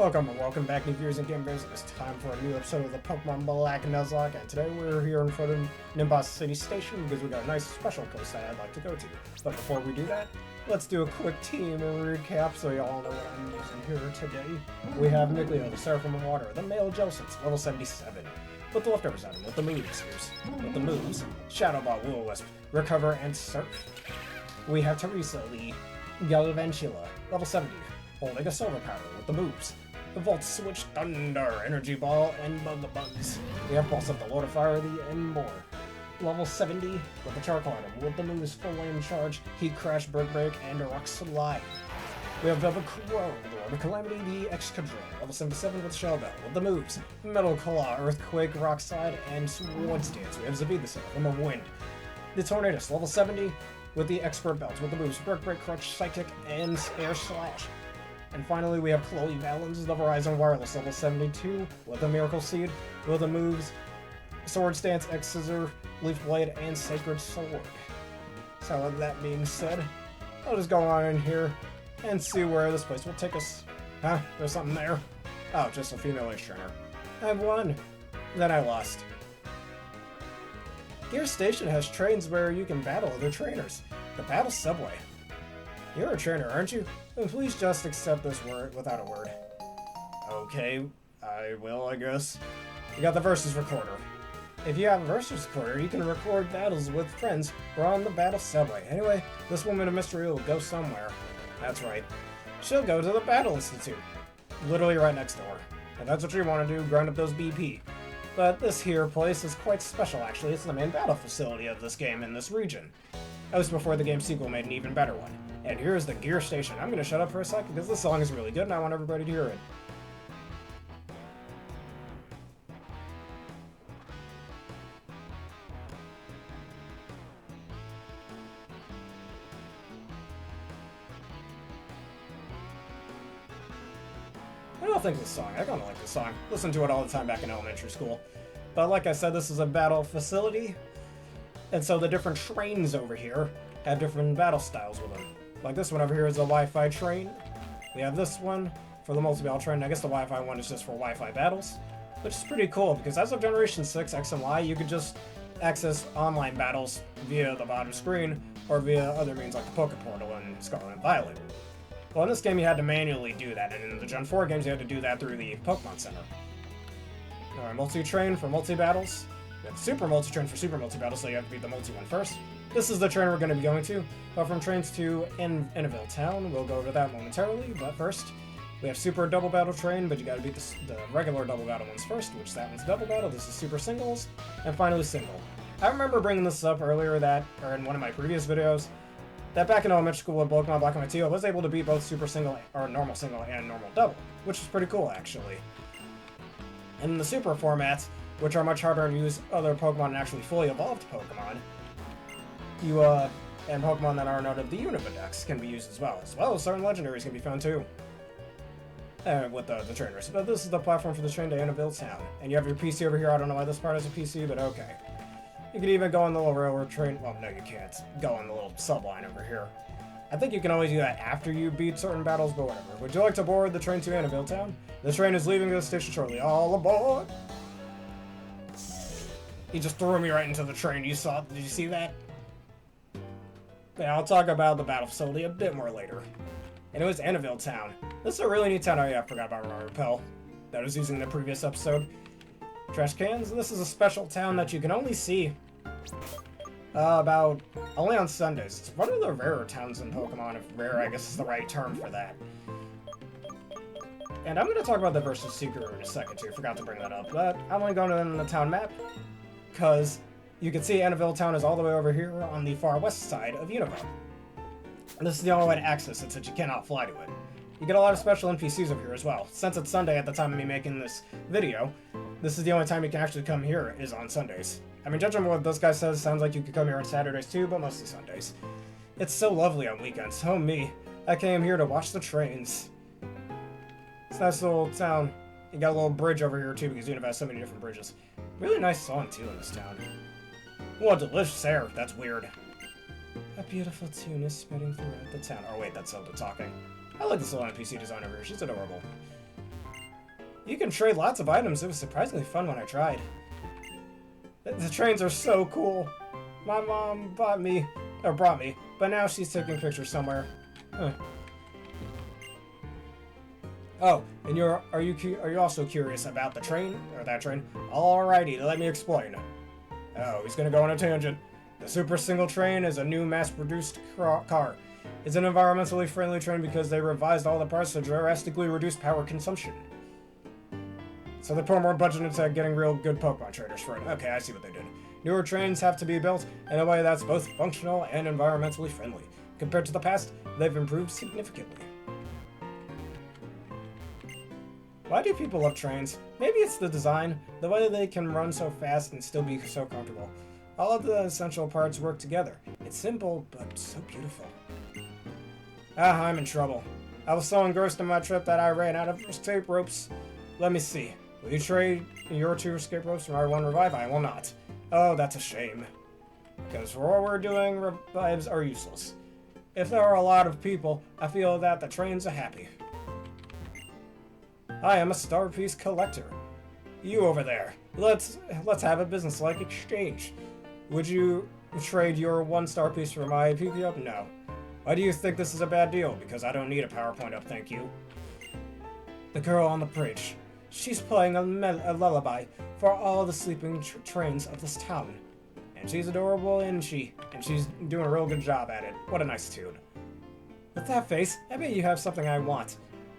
Welcome and welcome back, new viewers and gamers. It's time for a new episode of the Pokemon Black Nuzlocke, and today we're here in front of Nimbasa City Station because we got a nice special place that I'd like to go to. But before we do that, let's do a quick team recap so y'all know what I'm using here today. We have Miglio, the Seraphim Water, the male Jelsons, level 77. With the leftovers item, with the moves, with the moves, Shadow Ball, Will-O-Wisp, Recover, and Surf. We have Teresa, the Galvantula, level 70, holding a Silver Powder with the moves. The Volt Switch, Thunder, Energy Ball, and Bugs. We have Pulse of the Lord of Fire, the Ember. Level 70 with the Charcoal item, with the moves Full Flame Charge, Heat Crash, Brick Break, and Rock Slide. We have Velvet Crow, the Lord of Calamity, the Excadrill. Level 77 with Shell Bell, with the moves Metal Claw, Earthquake, Rock Slide, and Swords Dance. We have Zabid the Seraphim of Wind. The Tornadus, level 70 with the Expert Belt, with the moves Brick Break, Crutch, Psychic, and Air Slash. And finally, we have Chloe Valens, the Verizon Wireless, level 72, with the Miracle Seed, with the moves Sword Stance, X-Scissor, Leaf Blade, and Sacred Sword. So with that being said, I'll just go on in here and see where this place will take us. Huh? There's something there? Oh, just a female-ish trainer. I won. Then I lost. Gear Station has trains where you can battle other trainers. The Battle Subway. You're a trainer, aren't you? Then please just accept this word without a word. Okay, I will, I guess. You got the Versus Recorder. If you have a Versus Recorder, you can record battles with friends who are on the Battle Subway. Anyway, this woman of mystery will go somewhere. That's right. She'll go to the Battle Institute. Literally right next door. If that's what you want to do, grind up those BP. But this here place is quite special, actually. It's the main battle facility of this game in this region. That was before the game's sequel made an even better one. And here's the Gear Station. I'm gonna shut up for a second because this song is really good and I want everybody to hear it. I don't think this song. I kinda like this song. Listened to it all the time back in elementary school. But like I said, this is a battle facility. And so the different trains over here have different battle styles with them. Like this one over here is a Wi-Fi train. We have this one for the multi-battle train. I guess the Wi-Fi one is just for Wi-Fi battles, which is pretty cool because as of Generation 6 X and Y, you could just access online battles via the bottom screen or via other means like the Poké Portal and Scarlet and Violet. Well, in this game you had to manually do that, and in the Gen 4 games you had to do that through the Pokemon Center. Alright, multi-train for multi-battles. We have Super Multi-Train for Super Multi-Battles, so you have to beat the multi one first. This is the train we're going to be going to. But from trains to Innaville Town, we'll go over that momentarily. But first, we have Super Double Battle Train, but you got to beat the regular Double Battle ones first, which that one's Double Battle. This is Super Singles, and finally Single. I remember bringing this up earlier or in one of my previous videos, that back in elementary school with Pokemon Black and White, I was able to beat both Super Single or Normal Single and Normal Double, which is pretty cool actually. In the Super formats, which are much harder to use other Pokemon and actually fully evolved Pokemon, and Pokemon that are not of the Unova decks can be used as well as certain legendaries can be found too. With the trainers. But this is the platform for the train to Innaville Town. And you have your PC over here. I don't know why this part is a PC, but okay. You can even go on the little railroad train. Well, no, you can't. Go on the little subline over here. I think you can always do that after you beat certain battles, but whatever. Would you like to board the train to Innaville Town? The train is leaving the station shortly. All aboard! He just threw me right into the train. Did you see that? Yeah, I'll talk about the battle facility a bit more later. And it was Innaville Town. This is a really neat town. Oh yeah, I forgot about Repel. That was using the previous episode. Trash cans. This is a special town that you can only see only on Sundays. It's one of the rarer towns in Pokemon, if rare I guess is the right term for that. And I'm going to talk about the Versus Secret in a second too. Forgot to bring that up. But I'm only going to the town map because you can see Innaville Town is all the way over here on the far west side of Unova. And this is the only way to access it since you cannot fly to it. You get a lot of special NPCs over here as well. Since it's Sunday at the time of me making this video, this is the only time you can actually come here is on Sundays. I mean, judging from what this guy says, sounds like you could come here on Saturdays too, but mostly Sundays. It's so lovely on weekends. Oh me, I came here to watch the trains. It's a nice little town. You got a little bridge over here too because Unova has so many different bridges. Really nice song too in this town. What delicious air. That's weird. A beautiful tune is spreading throughout the town. Oh wait, that's Zelda talking. I like this little NPC design over here. She's adorable. You can trade lots of items. It was surprisingly fun when I tried. The trains are so cool. My mom brought me, but now she's taking pictures somewhere. Huh. Oh, and are you also curious about the train, or that train? Alrighty, let me explain. Oh, he's gonna go on a tangent. The Super Single Train is a new mass-produced car. It's an environmentally friendly train because they revised all the parts to drastically reduce power consumption. So they put more budget into getting real good Pokemon trainers for it. Okay, I see what they did. Newer trains have to be built in a way that's both functional and environmentally friendly. Compared to the past, they've improved significantly. Why do people love trains? Maybe it's the design, the way they can run so fast and still be so comfortable. All of the essential parts work together. It's simple, but so beautiful. Ah, I'm in trouble. I was so engrossed in my trip that I ran out of escape ropes. Let me see. Will you trade your 2 escape ropes for my 1 revive? I will not. Oh, that's a shame. Because for what we're doing, revives are useless. If there are a lot of people, I feel that the trains are happy. I am a star piece collector. You over there. Let's have a business-like exchange. Would you trade your 1 star piece for my PP up? No. Why do you think this is a bad deal? Because I don't need a PowerPoint up, thank you. The girl on the bridge. She's playing a lullaby for all the sleeping trains of this town. And she's adorable, and she's doing a real good job at it. What a nice tune. With that face, I bet you have something I want.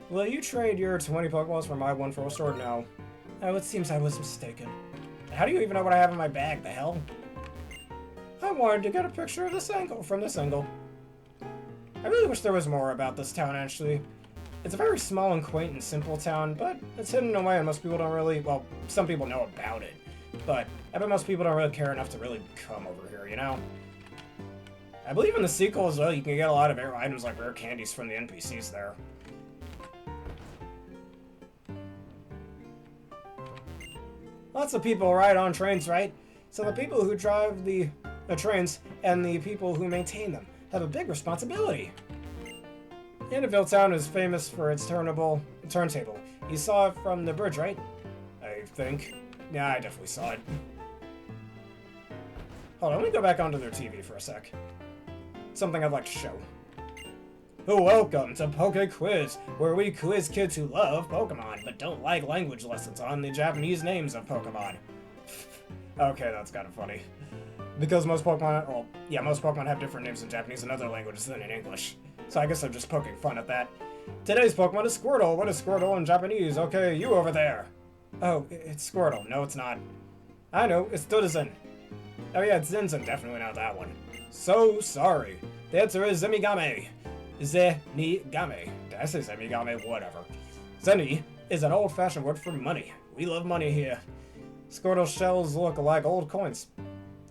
Will you trade your 20 Pokeballs for my 1 full sword? No. Oh, it seems I was mistaken. How do you even know what I have in my bag? The hell? I wanted to get a picture of from this angle. I really wish there was more about this town, actually. It's a very small and quaint and simple town, but it's hidden away and most people don't really, well, some people know about it. But I bet most people don't really care enough to really come over here, you know? I believe in the sequel as well, you can get a lot of rare items like rare candies from the NPCs there. Lots of people ride on trains, right? So the people who drive the trains and the people who maintain them have a big responsibility. Annabelle Town is famous for its turntable. You saw it from the bridge, right? I think. Yeah, I definitely saw it. Hold on, let me go back onto their TV for a sec. Something I'd like to show. Welcome to Poke Quiz, where we quiz kids who love Pokemon, but don't like language lessons on the Japanese names of Pokemon. Okay, that's kind of funny. Because most Pokemon, well, yeah, most Pokemon have different names in Japanese and other languages than in English. So I guess I'm just poking fun at that. Today's Pokemon is Squirtle. What is Squirtle in Japanese? Okay, you over there. Oh, it's Squirtle. No, it's not. I know, it's Dodozen. Oh yeah, it's Zinzin. Definitely not that one. So sorry. The answer is Zemigame. Zenigame. Did I say Zemigame? Whatever. Zeni is an old-fashioned word for money. We love money here. Squirtle shells look like old coins.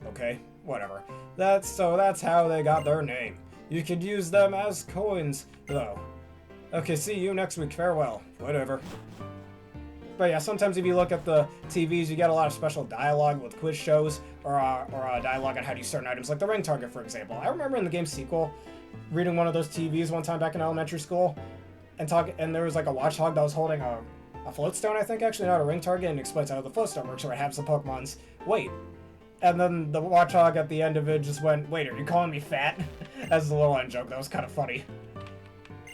Okay, whatever. That's how they got their name. You could use them as coins, though. Okay, see you next week. Farewell. Whatever. But yeah, sometimes if you look at the TVs, you get a lot of special dialogue with quiz shows, or dialogue on how to use certain items, like the ring target, for example. I remember in the game sequel, reading one of those TVs one time back in elementary school, and there was like a watchdog that was holding a floatstone, I think, actually, not a ring target, and it explains how the floatstone works, or it has the Pokemon's weight. And then the watchdog at the end of it just went, "Wait, are you calling me fat?" As a little end joke. That was kind of funny.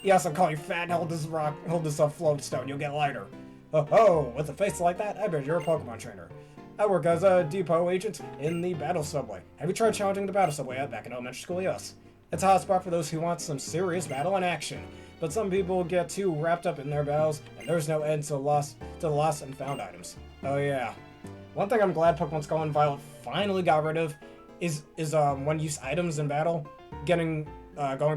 Yes, I'm calling you fat. Hold this floatstone. You'll get lighter. Oh, with a face like that, I bet you're a Pokemon trainer. I work as a depot agent in the battle subway. Have you tried challenging the battle subway back in elementary school? Yes. It's a hot spot for those who want some serious battle and action. But some people get too wrapped up in their battles, and there's no end to the lost and found items. Oh yeah. One thing I'm glad Pokemon Skull and Violet finally got rid of is one-use items in battle going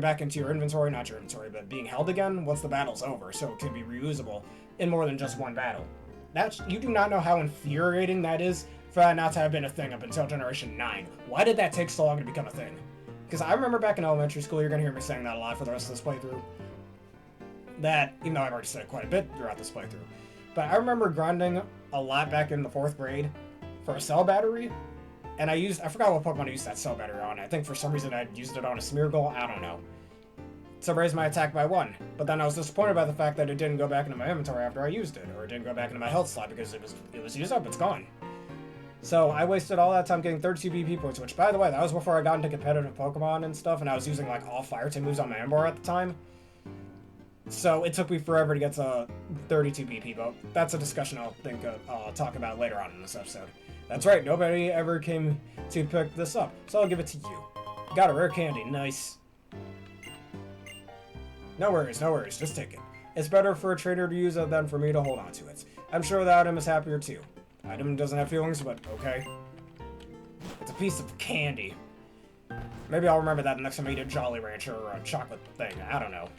back into your inventory, not your inventory, but being held again once the battle's over, so it can be reusable in more than just one battle. You do not know how infuriating that is for that not to have been a thing up until Generation 9. Why did that take so long to become a thing? Because I remember back in elementary school, you're going to hear me saying that a lot for the rest of this playthrough. That, even though I've already said it quite a bit throughout this playthrough. But I remember grinding a lot back in the 4th grade for a cell battery. And I forgot what Pokemon I used that cell battery on. I think for some reason I used it on a Smeargle, I don't know. to raise my attack by 1, but then I was disappointed by the fact that it didn't go back into my inventory after I used it, or it didn't go back into my health slot because it was used up, it's gone. So I wasted all that time getting 32 BP points, which, by the way, that was before I got into competitive Pokemon and stuff, and I was using like all fire type moves on my Ember at the time. So it took me forever to get to 32 BP, but that's a discussion I'll talk about later on in this episode. That's right, nobody ever came to pick this up, so I'll give it to you. Got a rare candy, nice. No worries, just take it. It's better for a trader to use it than for me to hold on to it. I'm sure the item is happier too. The item doesn't have feelings, but okay. It's a piece of candy. Maybe I'll remember that next time I eat a Jolly Rancher or a chocolate thing, I don't know.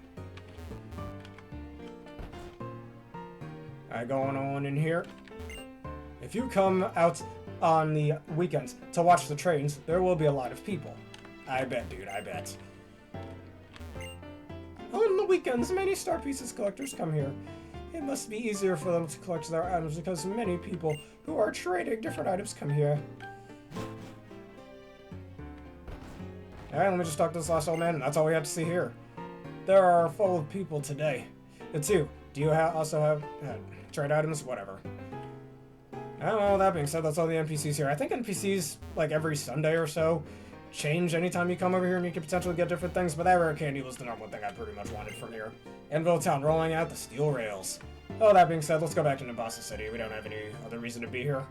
Alright, going on in here. If you come out on the weekends to watch the trains, there will be a lot of people. I bet, dude, I bet. On the weekends, many Star Pieces collectors come here. It must be easier for them to collect their items because many people who are trading different items come here. Alright, let me just talk to this last old man, and that's all we have to see here. There are full of people today. It's you. Do you also have trade items? Whatever. Oh, that being said, that's all the NPCs here. I think NPCs, like every Sunday or so, change anytime you come over here and you can potentially get different things, but that rare candy was the number one thing I pretty much wanted from here. Anvil Town rolling out the steel rails. Oh, that being said, let's go back to Nimbasa City. We don't have any other reason to be here.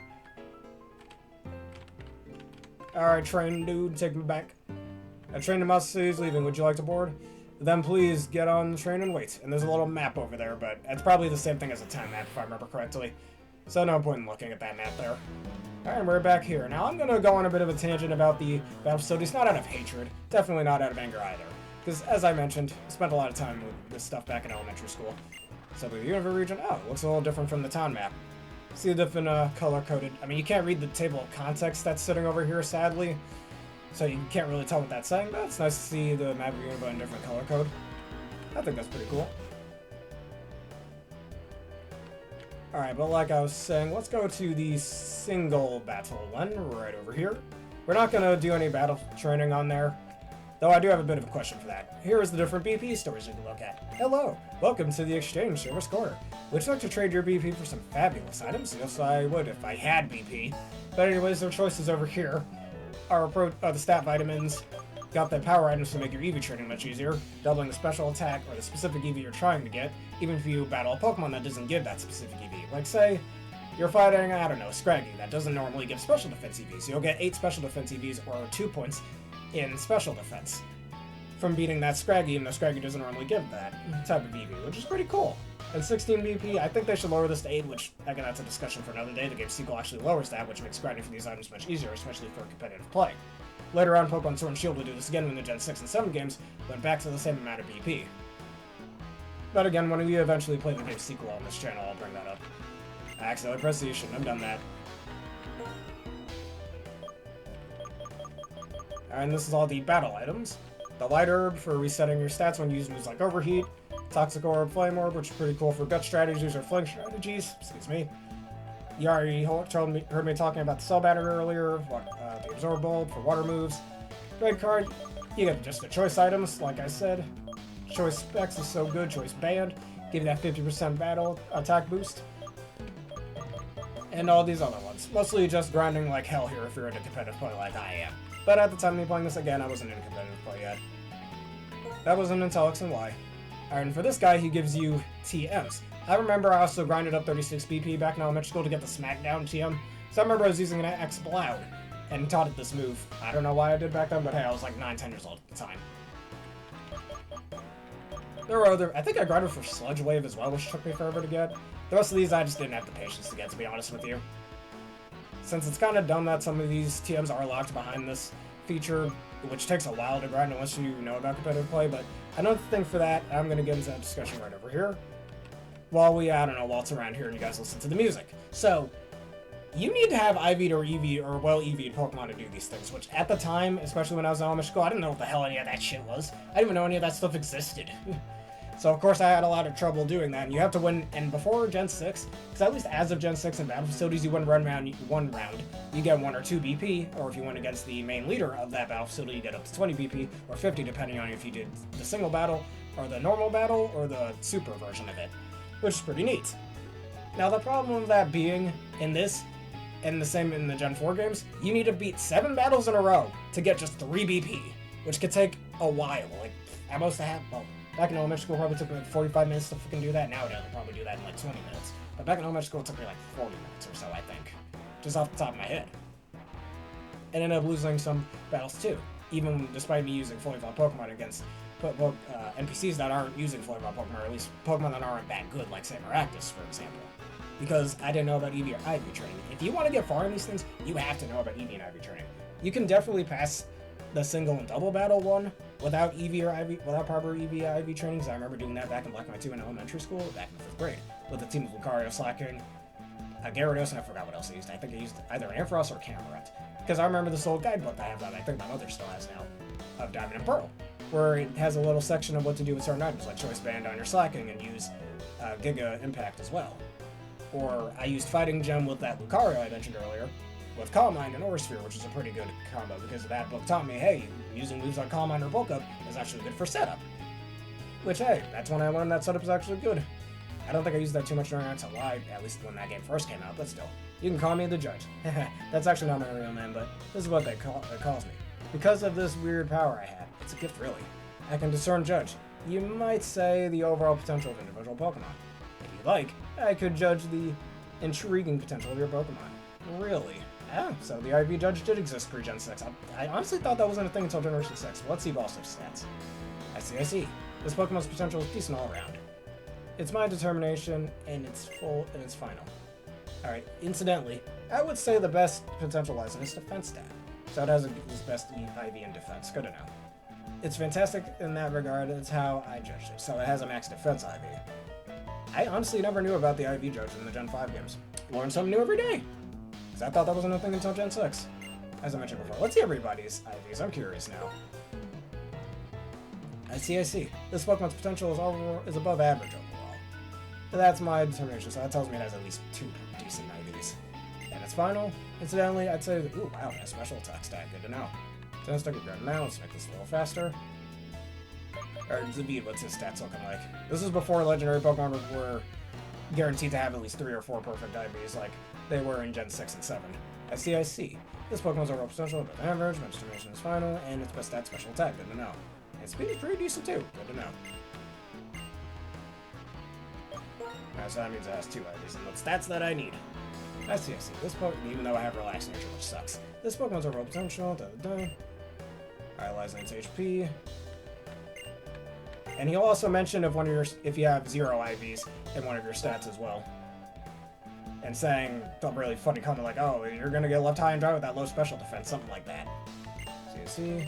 Alright, train dude, take me back. A train to Nimbasa City is leaving. Would you like to board? Then please get on the train and wait. And there's a little map over there, but it's probably the same thing as a time map if I remember correctly. So no point in looking at that map there. Alright, we're back here. Now I'm gonna go on a bit of a tangent about the battle facilities, not out of hatred, definitely not out of anger either. Because, as I mentioned, I spent a lot of time with this stuff back in elementary school. So the Unova region, oh, it looks a little different from the town map. See the different color-coded, I mean, you can't read the table of context that's sitting over here, sadly. So you can't really tell what that's saying, but it's nice to see the map of Unova in different color code. I think that's pretty cool. Alright, but like I was saying, let's go to the single battle one right over here. We're not going to do any battle training on there, though I do have a bit of a question for that. Here is the different BP stores you can look at. Hello, welcome to the exchange service corner. Would you like to trade your BP for some fabulous items? Yes, I would if I had BP. But anyways, their choices over here are the stat vitamins. Got the power items to make your EV trading much easier, doubling the special attack or the specific EV you're trying to get, even if you battle a Pokemon that doesn't give that specific EV. Like, say, you're fighting, I don't know, Scraggy, that doesn't normally give special defense EVs. You'll get 8 special defense EVs or 2 points in special defense from beating that Scraggy, even though Scraggy doesn't normally give that type of EV, which is pretty cool. And 16 BP, I think they should lower this to 8, which, again, that's a discussion for another day. The game's sequel actually lowers that, which makes grinding for these items much easier, especially for competitive play. Later on, Pokemon Sword and Shield will do this again when the Gen 6 and 7 games went back to the same amount of BP. But again, when we eventually play the game's sequel on this channel, I'll bring that up. I accidentally pressed the shouldn't have done that. And this is all the battle items. The Light Herb for resetting your stats when you use moves like Overheat. Toxic Orb, Flame Orb, which is pretty cool for gut strategies or flank strategies. Excuse me. You already heard me talking about the Cell Batter earlier. The Absorb Bulb for water moves. Red card, you get just the choice items, like I said. Choice Specs is so good. Choice Band, give you that 50% battle attack boost. And all these other ones. Mostly just grinding like hell here if you're in a competitive play like I am. But at the time of me playing this again, I wasn't in competitive play yet. That wasn't until X and Y. And for this guy, he gives you TMs. I remember I also grinded up 36 BP back in elementary school to get the Smackdown TM. So I remember I was using an X Bloud and taught it this move. I don't know why I did back then, but hey, I was like 9, 10 years old at the time. There were other, I think I grinded for Sludge Wave as well, which took me forever to get. The rest of these I just didn't have the patience to get, to be honest with you. Since it's kind of dumb that some of these TMs are locked behind this feature, which takes a while to grind unless you know about competitive play, but another thing for that, I'm going to get into that discussion right over here. While we, I don't know, waltz around here and you guys listen to the music. So, you need to have IV'd or EV'd or well EV'd Pokemon to do these things, which at the time, especially when I was in elementary school, I didn't know what the hell any of that shit was. I didn't even know any of that stuff existed. So of course I had a lot of trouble doing that, and you have to win, and before Gen 6, because at least as of Gen 6 in battle facilities, you win one round, you get 1 or 2 BP, or if you win against the main leader of that battle facility, you get up to 20 BP, or 50 depending on if you did the single battle, or the normal battle, or the super version of it, which is pretty neat. Now the problem with that being, in this, and the same in the Gen 4 games, you need to beat 7 battles in a row to get just 3 BP, which could take a while, like, at most back in elementary school, it probably took me like 45 minutes to fucking do that. Nowadays, I'll probably do that in like 20 minutes. But back in elementary school, it took me like 40 minutes or so, I think. Just off the top of my head. And ended up losing some battles too. Even despite me using fully evolved Pokemon against NPCs that aren't using fully evolved Pokemon, or at least Pokemon that aren't that good, like say Maractus, for example. Because I didn't know about EV or IV training. If you want to get far in these things, you have to know about EV and IV training. You can definitely pass the single and double battle one without EV or IV, without proper EV IV training, because I remember doing that back in Black and White 2 in elementary school, back in the 5th grade, with a team of Lucario, Slacking, Gyarados, and I forgot what else I used. I think I used either Ampharos or Camerupt, because I remember this old guidebook I have that I think my mother still has now, of Diamond and Pearl, where it has a little section of what to do with certain items, like Choice Band on your Slacking, and use Giga Impact as well. Or I used Fighting Gem with that Lucario I mentioned earlier, with Calm Mind and Aura Sphere, which is a pretty good combo, because that book taught me, hey, using moves like Calm Mind or Bulk Up is actually good for setup. Which, hey, that's when I learned that setup is actually good. I don't think I used that too much during Until Live, at least when that game first came out, but still. You can call me the judge. That's actually not my real name, but this is what it calls me. Because of this weird power I had, it's a gift really. I can discern judge. You might say the overall potential of individual Pokemon. If you like, I could judge the intriguing potential of your Pokemon. Really? Yeah, so the IV Judge did exist pre-Gen 6. I honestly thought that wasn't a thing until Generation 6. Let's see Ball 6 stats. I see. This Pokemon's potential is decent all around. It's my determination, and it's final. Alright, incidentally, I would say the best potential lies in its defense stat. So it has its best IV in defense. Good to know. It's fantastic in that regard. It's how I judged it. So it has a max defense IV. I honestly never knew about the IV Judge in the Gen 5 games. Learn something new every day. I thought that wasn't a thing until Gen 6. As I mentioned before, let's see everybody's IVs. I'm curious now. I see. This Pokemon's potential is above average overall. That's my determination, so that tells me it has at least 2 decent IVs. And its final, incidentally, I'd say, ooh, wow, a special attack stat. Good to know. So let's take a grab now. Let's make this a little faster. Or Zabid, what's his stats looking like? This is before legendary Pokemon were guaranteed to have at least 3 or 4 perfect IVs, like they were in Gen 6 and 7. I see. This Pokemon's overall potential above average, my determination is final, and its best stat special attack. Good to know. And speed is pretty decent too. Good to know. Alright, so that means it has 2 IVs and the stats that I need. I see. This Pokemon, even though I have Relaxed Nature, which sucks. This Pokemon's overall potential, Alright, Lies 9 HP. And he'll also mention if you have 0 IVs in one of your stats as well. And saying some really funny comment like, oh, you're gonna get left high and dry with that low special defense, something like that. See.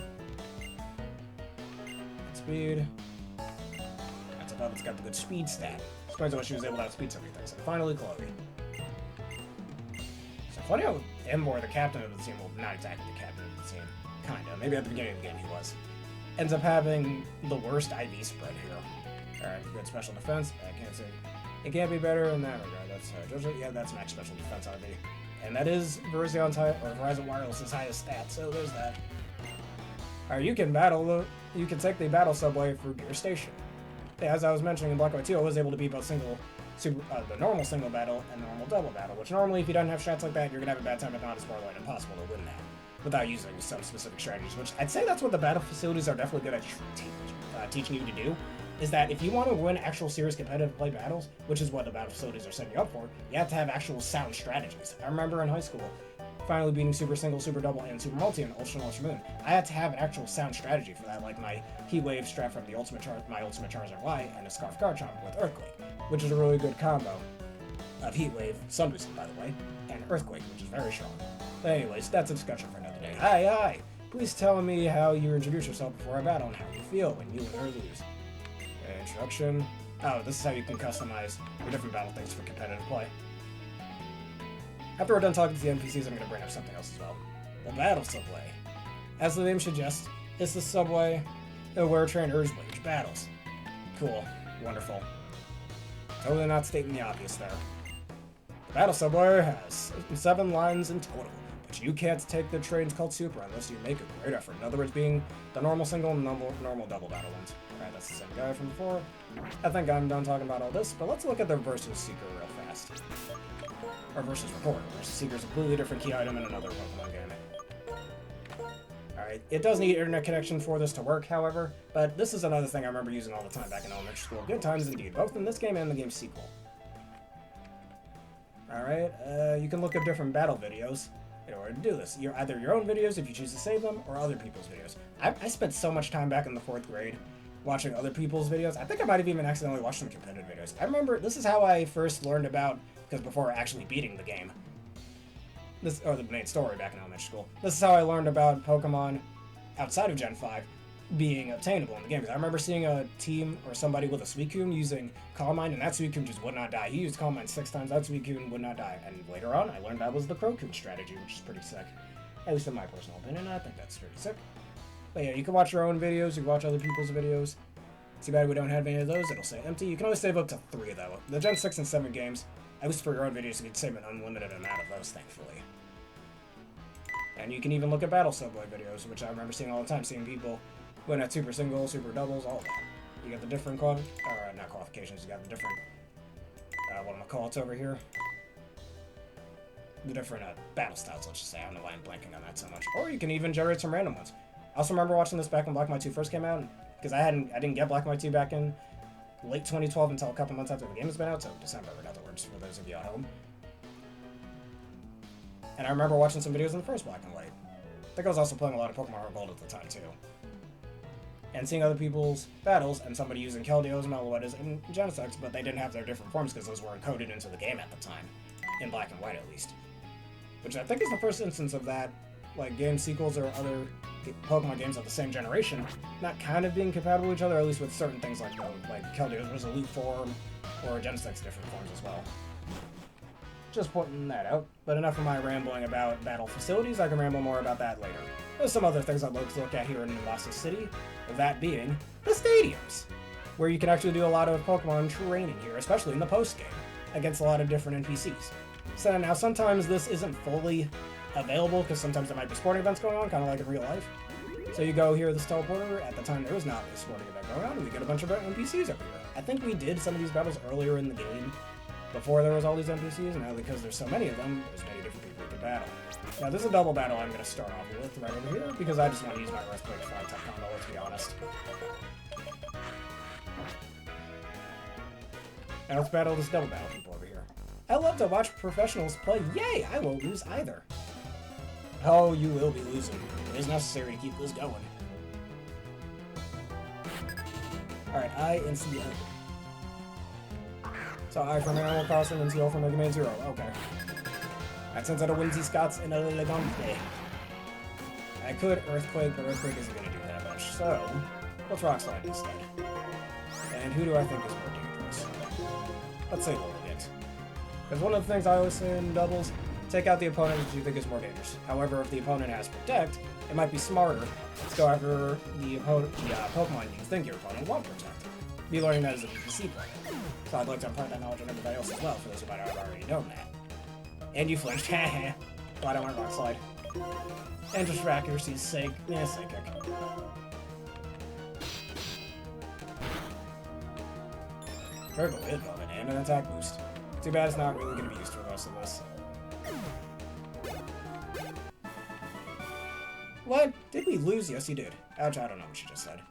Speed. That's above, it's got the good speed stat. Explains why she was able to outspeed everything. So finally, Chloe. So funny how Embor, the captain of the team, well, not exactly the captain of the team, kinda, maybe at the beginning of the game he was, ends up having the worst IV spread here. Alright, good special defense. I can't say it can't be better in that regard. That's max special defense IV. And that is Verizon Wireless's highest stat, so there's that. Alright, you can take the battle subway for Gear Station. As I was mentioning in Black and White 2, I was able to beat both the normal single battle and the normal double battle, which normally if you don't have strats like that, you're gonna have a bad time, if not it's borderline impossible to win that without using some specific strategies, which I'd say that's what the battle facilities are definitely good at teaching you to do, is that if you want to win actual serious competitive play battles, which is what the battle facilities are setting you up for, you have to have actual sound strategies. I remember in high school, finally beating Super Single, Super Double, and Super Multi in Ultra and Ultra Moon, I had to have an actual sound strategy for that, like my Heat Wave strat from the my Ultimate Charizard Y and a Scarf Garchomp with Earthquake, which is a really good combo of Heat Wave, Sun Boosting by the way, and Earthquake, which is very strong. But anyways, that's a discussion for another day. Hi! Please tell me how you introduce yourself before a battle and how you feel when you win or lose. Introduction. Oh, this is how you can customize your different battle things for competitive play. After we're done talking to the NPCs, I'm going to bring up something else as well. The Battle Subway. As the name suggests, it's the subway where trainers wage battles. Cool. Wonderful. Totally not stating the obvious there. The battle subway has 7 lines in total, but you can't take the trains called Super unless you make a great effort. In other words, being the normal single and normal double battle ones. Alright, that's the same guy from before. I think I'm done talking about all this, but let's look at the Versus Seeker real fast. Or Versus Recorder. Versus Seeker is a completely different key item in another Pokemon game. Alright, it does need internet connection for this to work, however, but this is another thing I remember using all the time back in elementary school. Good times indeed, both in this game and the game's sequel. Alright, you can look up different battle videos in order to do this. Either your own videos if you choose to save them, or other people's videos. I spent so much time back in the 4th grade watching other people's videos. I think I might have even accidentally watched some competitive videos. I remember, this is how I first learned about, because before actually beating the game, or the main story back in elementary school, this is how I learned about Pokemon outside of Gen 5 being obtainable in the game. Because I remember seeing a team or somebody with a Suicune using Calm Mind, and that Suicune just would not die. He used Calm Mind 6 times, that Suicune would not die. And later on, I learned that was the Crocune strategy, which is pretty sick. At least in my personal opinion, I think that's pretty sick. But yeah, you can watch your own videos, you can watch other people's videos. Too bad we don't have any of those, it'll say empty. You can only save up to 3 though. The Gen 6 and 7 games, at least for your own videos, you can save an unlimited amount of those, thankfully. And you can even look at Battle Subway videos, which I remember seeing all the time, seeing people win at Super Singles, Super Doubles, all of that. You got the different not qualifications, you got the different, what am I call it over here? The different battle styles, let's just say. I don't know why I'm blanking on that so much. Or you can even generate some random ones. I also remember watching this back when Black and White 2 first came out, because I didn't get Black and White 2 back in late 2012 until a couple months after the game has been out, so December, in other words, for those of you at home. And I remember watching some videos in the first Black and White. I think I was also playing a lot of Pokemon Heart Gold at the time, too. And seeing other people's battles, and somebody using Keldeos, Meloetas, and Genesects, but they didn't have their different forms because those were encoded into the game at the time. In Black and White, at least. Which I think is the first instance of that, like, game sequels or other Pokemon games of the same generation not kind of being compatible with each other, at least with certain things like Keldeo's Resolute form, or Genesect's different forms as well. Just pointing that out. But enough of my rambling about battle facilities, I can ramble more about that later. There's some other things I'd like to look at here in Nimbasa City, that being the stadiums, where you can actually do a lot of Pokemon training here, especially in the post-game, against a lot of different NPCs. So now sometimes this isn't fully available, because sometimes there might be sporting events going on, kind of like in real life. So you go here, this teleporter, at the time there was not a sporting event going on, and we get a bunch of NPCs over here. I think we did some of these battles earlier in the game, before there was all these NPCs, and now because there's so many of them, there's many different people to battle. Now this is a double battle I'm going to start off with right over here, because I just want to use my Earthquake Fly type combo, let's be honest. Now let's battle this double battle people over here. I love to watch professionals play. Yay! I won't lose either. Oh, you will be losing. It is necessary to keep this going. Alright, I and CL. So I from Animal Crossing and CL from Mega Man Zero. Okay. Accents out of Whimsy Scots and Elegante. I could Earthquake, but Earthquake isn't going to do that much. So, let's Rock Slide instead. And who do I think is more dangerous? Let's say Lilligant. Because one of the things I always say in doubles, take out the opponent that you think is more dangerous. However, if the opponent has Protect, it might be smarter to go after the Pokemon you think your opponent won't Protect. Be learning that as a PC player. So I'd like to impart that knowledge on everybody else as well, for those who might have already known that. And you flinched, haha. Glad I went Rock Slide. And just for accuracy's sake, Psychic. Very good moment, and an attack boost. Too bad it's not really going to be used for the rest of this. What? Did we lose? Yes, you did. Ouch, I don't know what you just said.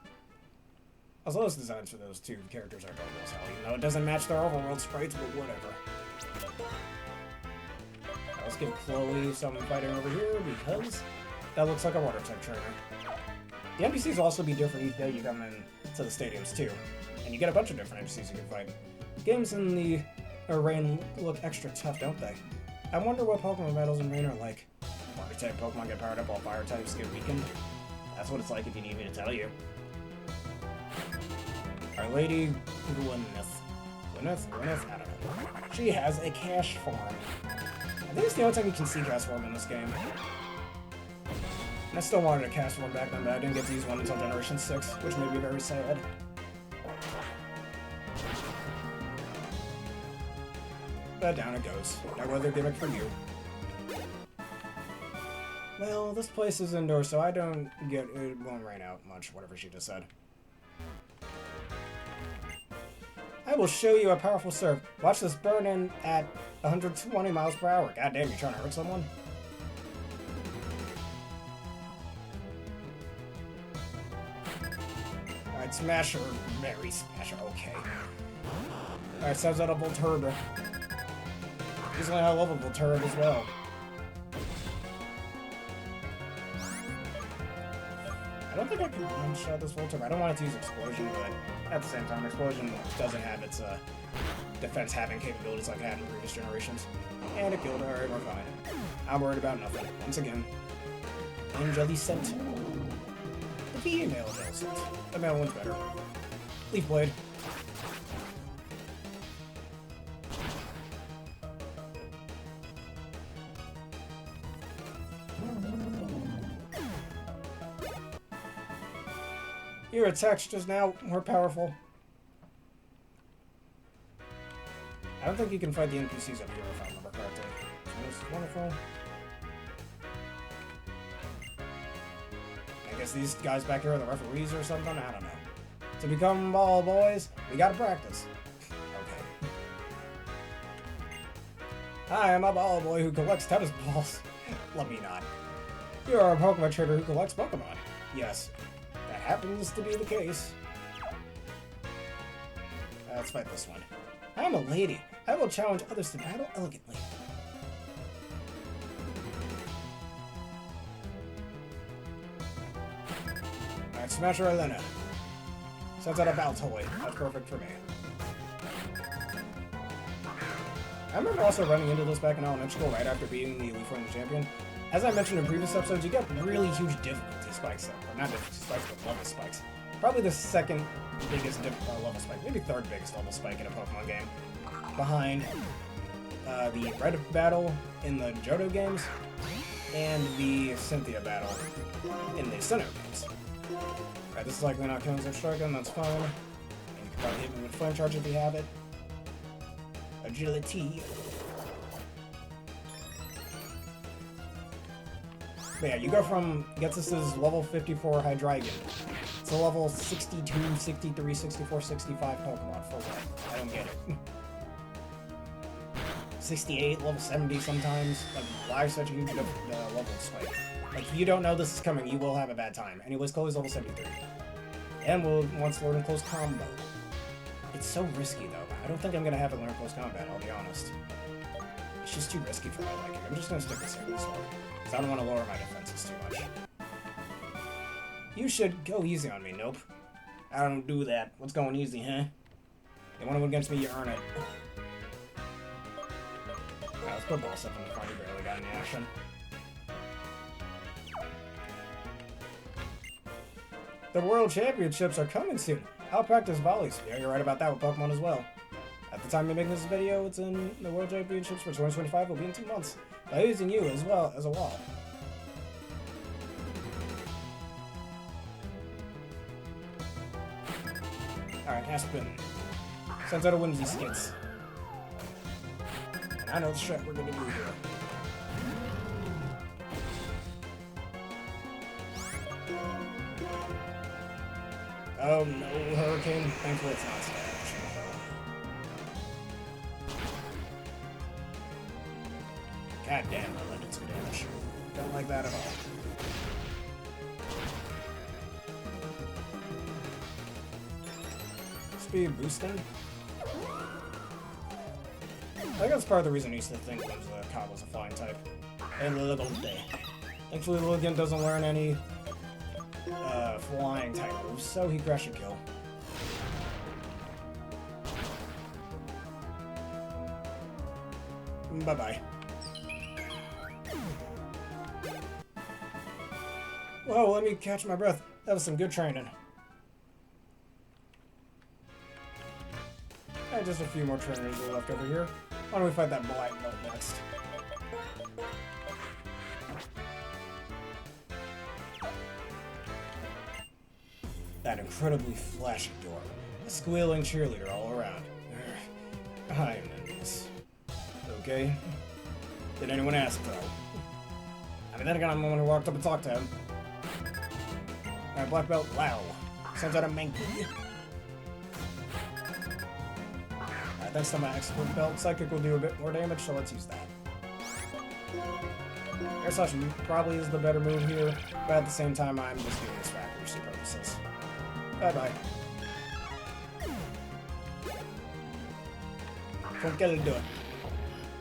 Also, those designs for those two characters are adorable as hell, even though it doesn't match their overworld sprites, but whatever. Now, let's give Chloe some fighting over here, because that looks like a water-type trainer. The NPCs will also be different each day you come in to the stadiums, too. And you get a bunch of different NPCs you can fight. Games in the Rain look extra tough, don't they? I wonder what Pokemon battles in Rain are like. Water-type Pokemon get powered up while fire types get weakened. That's what it's like if you need me to tell you. Our Lady Gwyneth. Gwyneth? I don't know. She has a cash form. I think it's the only time you can see cash form in this game. I still wanted a cash form back then, but I didn't get to use one until Generation 6, which made me very sad. But down it goes. No other gimmick for you. Well, this place is indoors, so I don't get... It won't rain out much, whatever she just said. I will show you a powerful serve. Watch this burn in at 120 miles per hour. God damn, you trying to hurt someone? Alright, Smasher. Mary Smasher, okay. Alright, sounds out of Volturb. He's only high level Volturb as well. I don't think I can one-shot this Volturb. I don't want it to use Explosion, but at the same time, Explosion doesn't have its defense having capabilities like it had in previous generations. And it killed her. Alright, we're fine. I'm worried about nothing. Once again. Angelicent. The female Angelicent. The male one's better. Leaf Blade. Your attacks just now more powerful. I don't think you can fight the NPCs up here if I remember correctly. This is wonderful. I guess these guys back here are the referees or something? I don't know. To become ball boys, we gotta practice. Okay. Hi, I'm a ball boy who collects tennis balls. Let me not. You are a Pokemon trader who collects Pokemon. Yes. That happens to be the case. Let's fight this one. I am a lady. I will challenge others to battle elegantly. Alright, Smasher Elena. Sends out a Baltoy. That's perfect for me. I remember also running into this back in elementary school right after beating the Elite Four champion. As I mentioned in previous episodes, you get really huge difficulty spikes there. Or not difficulty spikes, but level spikes. Probably the second biggest level spike, maybe third biggest level spike in a Pokemon game. Behind the Red battle in the Johto games, and the Cynthia battle in the Sinnoh games. Alright, this is likely not killing some Striking, that's fine. And you can probably hit me with Flame Charge if you have it. Agility. But yeah, you go from Ghetsis' level 54 Hydreigon to level 62, 63, 64, 65 Pokemon for what? I don't get it. 68, level 70 sometimes. Like, why such a huge level spike? Like, if you don't know this is coming, you will have a bad time. Anyways, Chloe's level 73. And we'll once learn Close Combo. It's so risky, though. I don't think I'm going to have it learn Close Combat, I'll be honest. It's just too risky for my liking. I'm just going to stick with Single Sword. Because I don't want to lower my defenses too much. You should go easy on me, nope. I don't do that. What's going easy, huh? You want to go against me, you earn it. Alright, let's put ball stuff in the front. You barely got any action. The World Championships are coming soon. I'll practice volleys. Yeah, you're right about that with Pokemon as well. At the time you're making this video, it's in the World Championships for 2025 will be in 2 months. By using you as well as a wall. Alright, Aspen. Sends out a Whimsy Skits. I know the shit we're gonna do here. Oh no, Hurricane. Thankfully it's not Spanish. God damn, I did some damage. Don't like that at all. Speed boosting? I think that's part of the reason I used to think Cobb was a flying type. And Lilligante. Thankfully Lilligant doesn't learn any flying type moves, so he crash and kill. Bye-bye. Whoa, let me catch my breath. That was some good training. And just a few more trainers are left over here. Why don't we fight that Black Belt next? That incredibly flashy door. A squealing cheerleader all around. I'm envious. okay? Did anyone ask, though? I mean, then again, I'm the one who walked up and talked to him. Alright, black belt, wow. Sends out a Mankey. Alright, thanks to my expert belt, psychic will do a bit more damage, so let's use that. Air Slash probably is the better move here, but at the same time, I'm just doing this for accuracy purposes. Bye-bye. Don't get it, do it.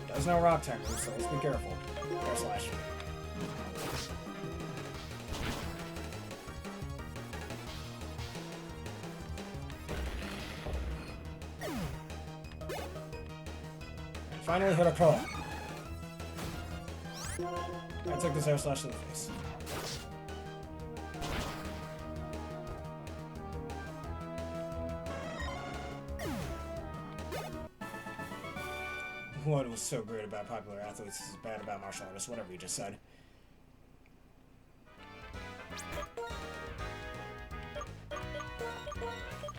There's no rock tech, so let's be careful. Air Slash. And finally hit a claw. I took this Air Slash to the face. What was so great about popular athletes is bad about martial artists, whatever you just said.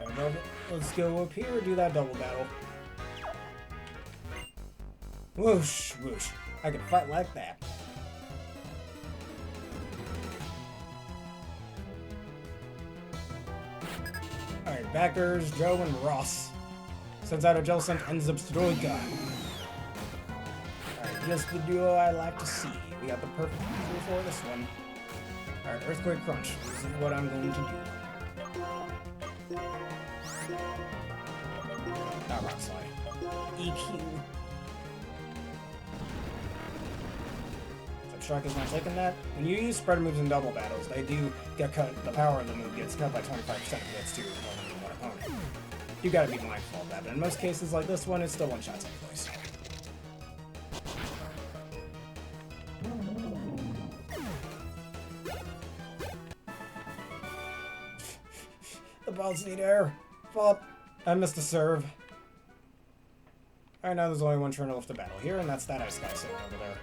Alright, let's go up here and do that double battle. Whoosh, whoosh. I can fight like that. Alright, backers, Joe and Ross. Sends out a gel scent, ends up Stroika. Just the duo I like to see. We got the perfect duo for this one. Alright, Earthquake Crunch. This is what I'm going to do. Not Rock Slide. EQ. Strike is not taking that. When you use spread moves in double battles, they do get cut. The power of the move gets cut by 25% if it gets to more than one opponent. You gotta be mindful of that, but in most cases like this one, it still one-shots anyways. The balls need air. Fuck. I missed a serve. Alright, now there's only one trainer left to battle here, and that's that ice guy sitting over there.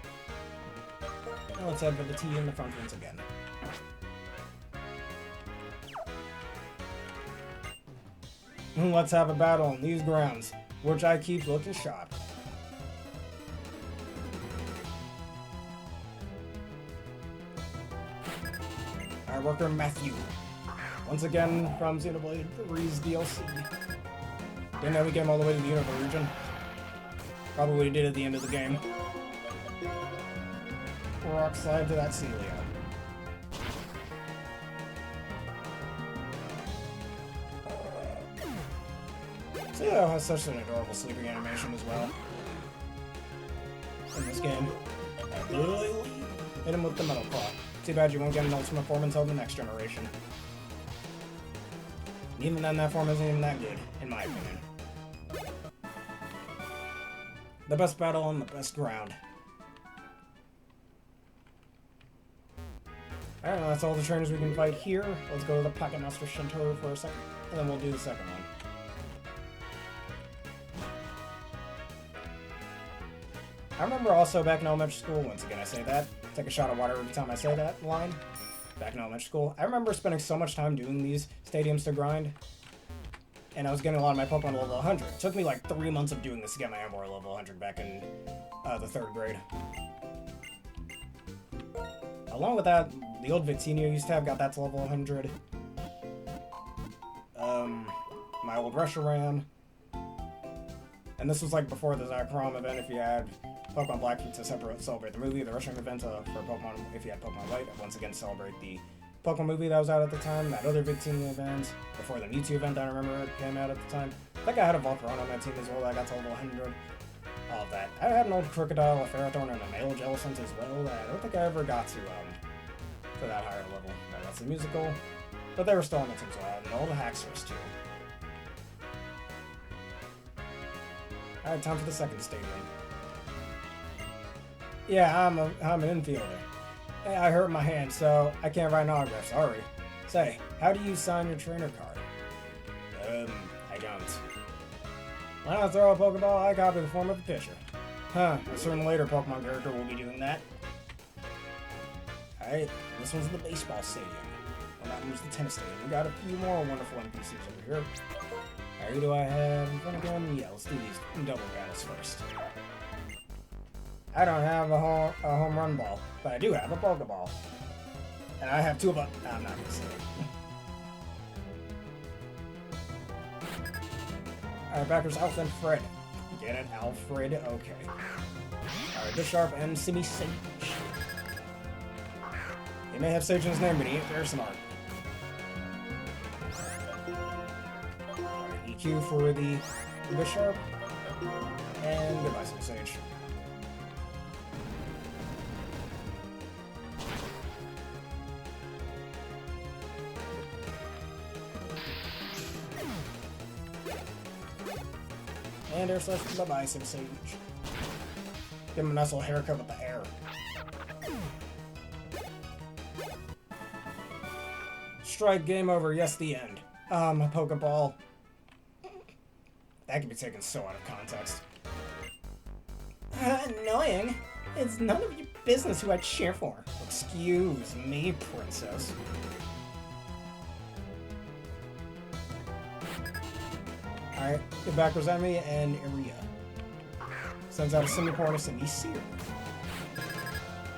Now let's head for the T in the front once again. Let's have a battle on these grounds, which I keep looking sharp. Our worker Matthew. Once again from Xenoblade 3's DLC. Didn't know we came all the way to the Unova region. Probably what he did at the end of the game. Rock slide to that Celia. Celia has such an adorable sleeping animation as well. In this game. Hit him with the metal claw. Too bad you won't get an ultimate form until the next generation. And even then, that form isn't even that good, in my opinion. The best battle on the best ground. Alright, well, that's all the trainers we can fight here. Let's go to the Pocket Master Shinto for a second, and then we'll do the second one. I remember also back in elementary school, once again I say that, take a shot of water every time I say that line. Back in elementary school, I remember spending so much time doing these stadiums to grind, and I was getting a lot of my Pokemon level 100. It took me like 3 months of doing this to get my Amber level 100 back in the 3rd grade. Along with that, the old Victini used to have got that to level 100. My old Reshiram. And this was like before the Zychrom event if you had Pokemon Black to celebrate the movie, the Reshiram event for Pokemon if you had Pokemon White, and once again celebrate the Pokemon movie that was out at the time, that other Victini event, before the Mewtwo event I remember it came out at the time. I think I had a Volcarona on my team as well that I got to level 100. All of that. I had an old Crocodile, a Ferrothorn, and a male Jellicent as well that I don't think I ever got to that higher level. That's the musical, but they were still on the team, so I had all the Haxorus too. Alright, time for the second stadium. Yeah, I'm an infielder. Hey, I hurt my hand, so I can't write an autograph, sorry. Say, how do you sign your trainer card? I don't. Why not throw a Pokeball? I copy the form of a pitcher. Huh, a certain later Pokemon character will be doing that. Alright, this one's the baseball stadium. And that one's the tennis stadium. We got a few more wonderful NPCs over here. Alright, who do I have in front again? Yeah, let's do these double battles first. I don't have a home run ball, but I do have a Pokeball. And I have two of them. I'm not gonna say it. Alright, backers Alf and Fred. Get it, Alfred? Okay. Alright, Bisharp and Simi Sage. He may have Sage in his name, but he ain't very smart. Alright, EQ for the Bisharp. And goodbye, Simi Sage. And air slash bye-bye, Simi Sage. Give him a nice little haircut with the hair. Strike, game over, yes, the end. A Pokeball. That can be taken so out of context. Annoying. It's none of your business who I cheer for. Excuse me, princess. Alright, get backwards at me and Area. Sends out a Simipour and a Simisear.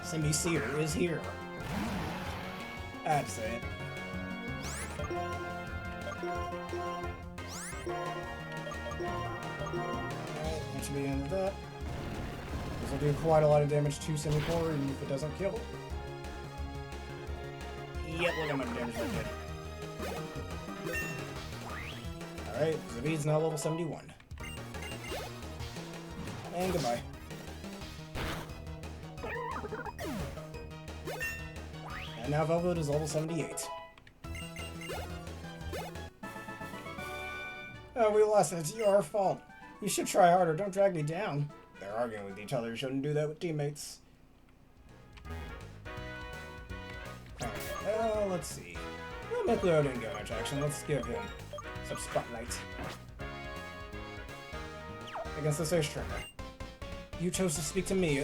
Simisear is here. That's it. Alright, that should be the end of that. This will do quite a lot of damage to Simipour, even if it doesn't kill. Yep, look at my damage I did. Alright, Zavid's now level 71. And goodbye. And now Velvet is level 78. Oh, we lost. It's your fault. You should try harder. Don't drag me down. They're arguing with each other. You shouldn't do that with teammates. Alright, let's see. Well, Mikleo didn't get much action. Let's give him some spotlight. Against this Ace Trainer. You chose to speak to me.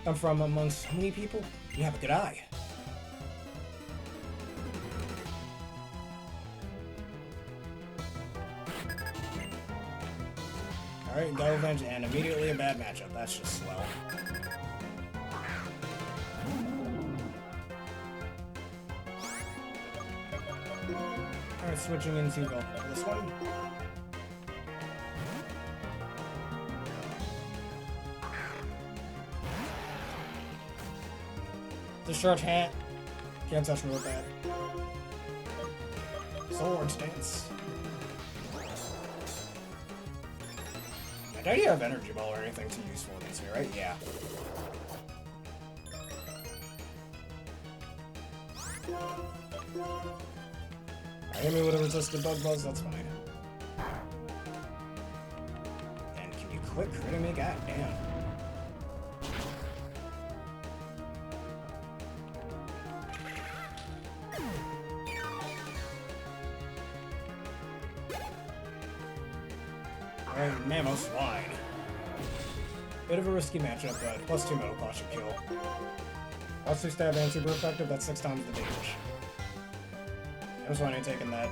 I'm from amongst so many people. You have a good eye. Alright, Galvenge, and immediately a bad matchup. That's just swell. Alright, switching into this one. Discharge Hat. Can't touch me with that. Sword Stance. I doubt you have Energy Ball or anything to use for these here, right? Yeah. Hit me with a resisted Bug Buzz, that's fine. And can you quit critting me? God damn. Alright, Mammo Swine. Bit of a risky matchup, but plus 2 Metal Claw should kill. Also stab and super effective, that's 6 times the damage. Mammo Swine ain't taking that.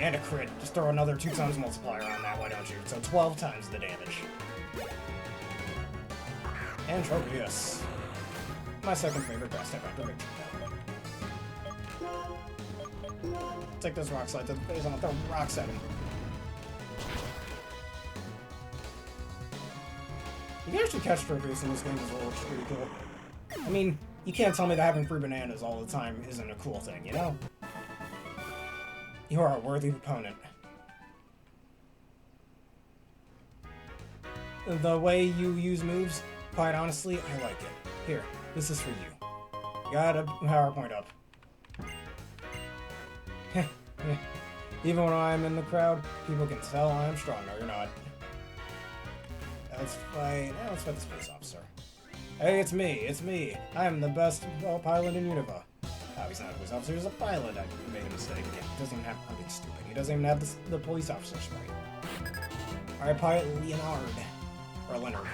And a crit. Just throw another 2 times multiplier on that, why don't you? So 12 times the damage. And Tropius. My second favorite grass type after Victory. Take this rock slide to the face, I'm gonna throw rocks at him. You can actually catch trophies in this game as well, which is pretty cool. I mean, you can't tell me that having free bananas all the time isn't a cool thing, you know? You are a worthy opponent. The way you use moves, quite honestly, I like it. Here, this is for you. Got a PowerPoint up. Even when I'm in the crowd, people can tell I'm strong. No, you're not. Let's fight this police officer. Hey, it's me. I'm the best pilot in Unova. Oh, he's not a police officer, he's a pilot. I made a mistake. Yeah, he doesn't even have, I'm being stupid. He doesn't even have the police officer sprite. Alright, pilot Leonard. Or Leonard.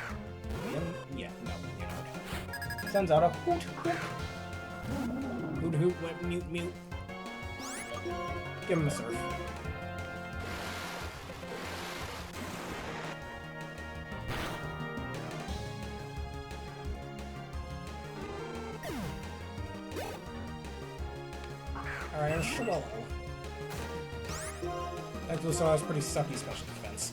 Yeah, no, Leonard. Sends out a hoot hoot. Hoot hoot went mute mute. Give him a surf. Alright, and Swallow. Thankfully, so has pretty sucky special defense.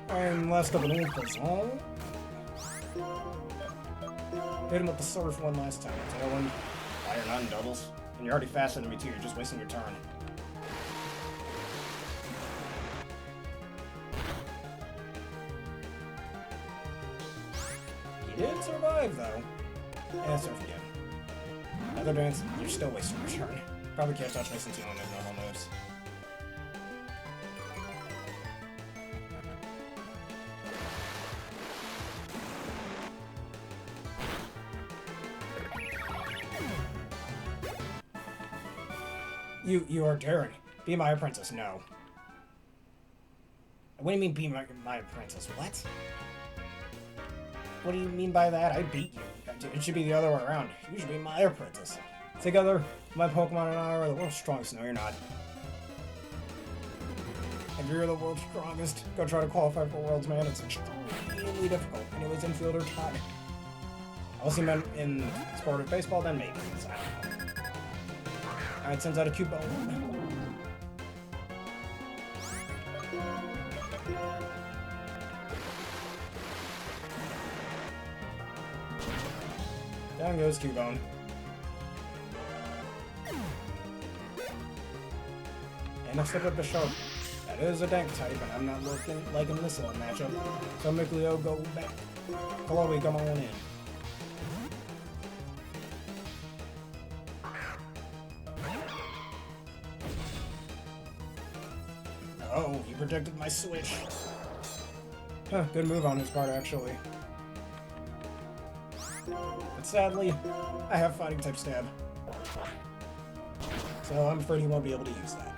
And last up an old person. Hit him with the surf one last time. Tailwind. Why you're not in doubles? And you're already faster than me too, you're just wasting your turn. He did survive though. And surf again. Other dance, you're still wasting your turn. Probably can't touch me since you don't have normal moves. You are daring. Be my apprentice. No. What do you mean, be my apprentice? What? What do you mean by that? I beat you. It should be the other way around. You should be my apprentice. Together, my Pokemon and I are the world's strongest. No, you're not. If you're the world's strongest, go try to qualify for Worlds, man. It's extremely difficult. Anyways, infield or tie. I'll see men in sport of baseball, then maybe. I don't know. Alright, sends out a cute ball. Down goes Cubone. And next up the Shark. That is a Dank type, and I'm not liking this little matchup. So make Leo go back. Chloe, come on in. Oh, he protected my switch. Huh, good move on his part, actually. But sadly, I have fighting type stab. So I'm afraid he won't be able to use that.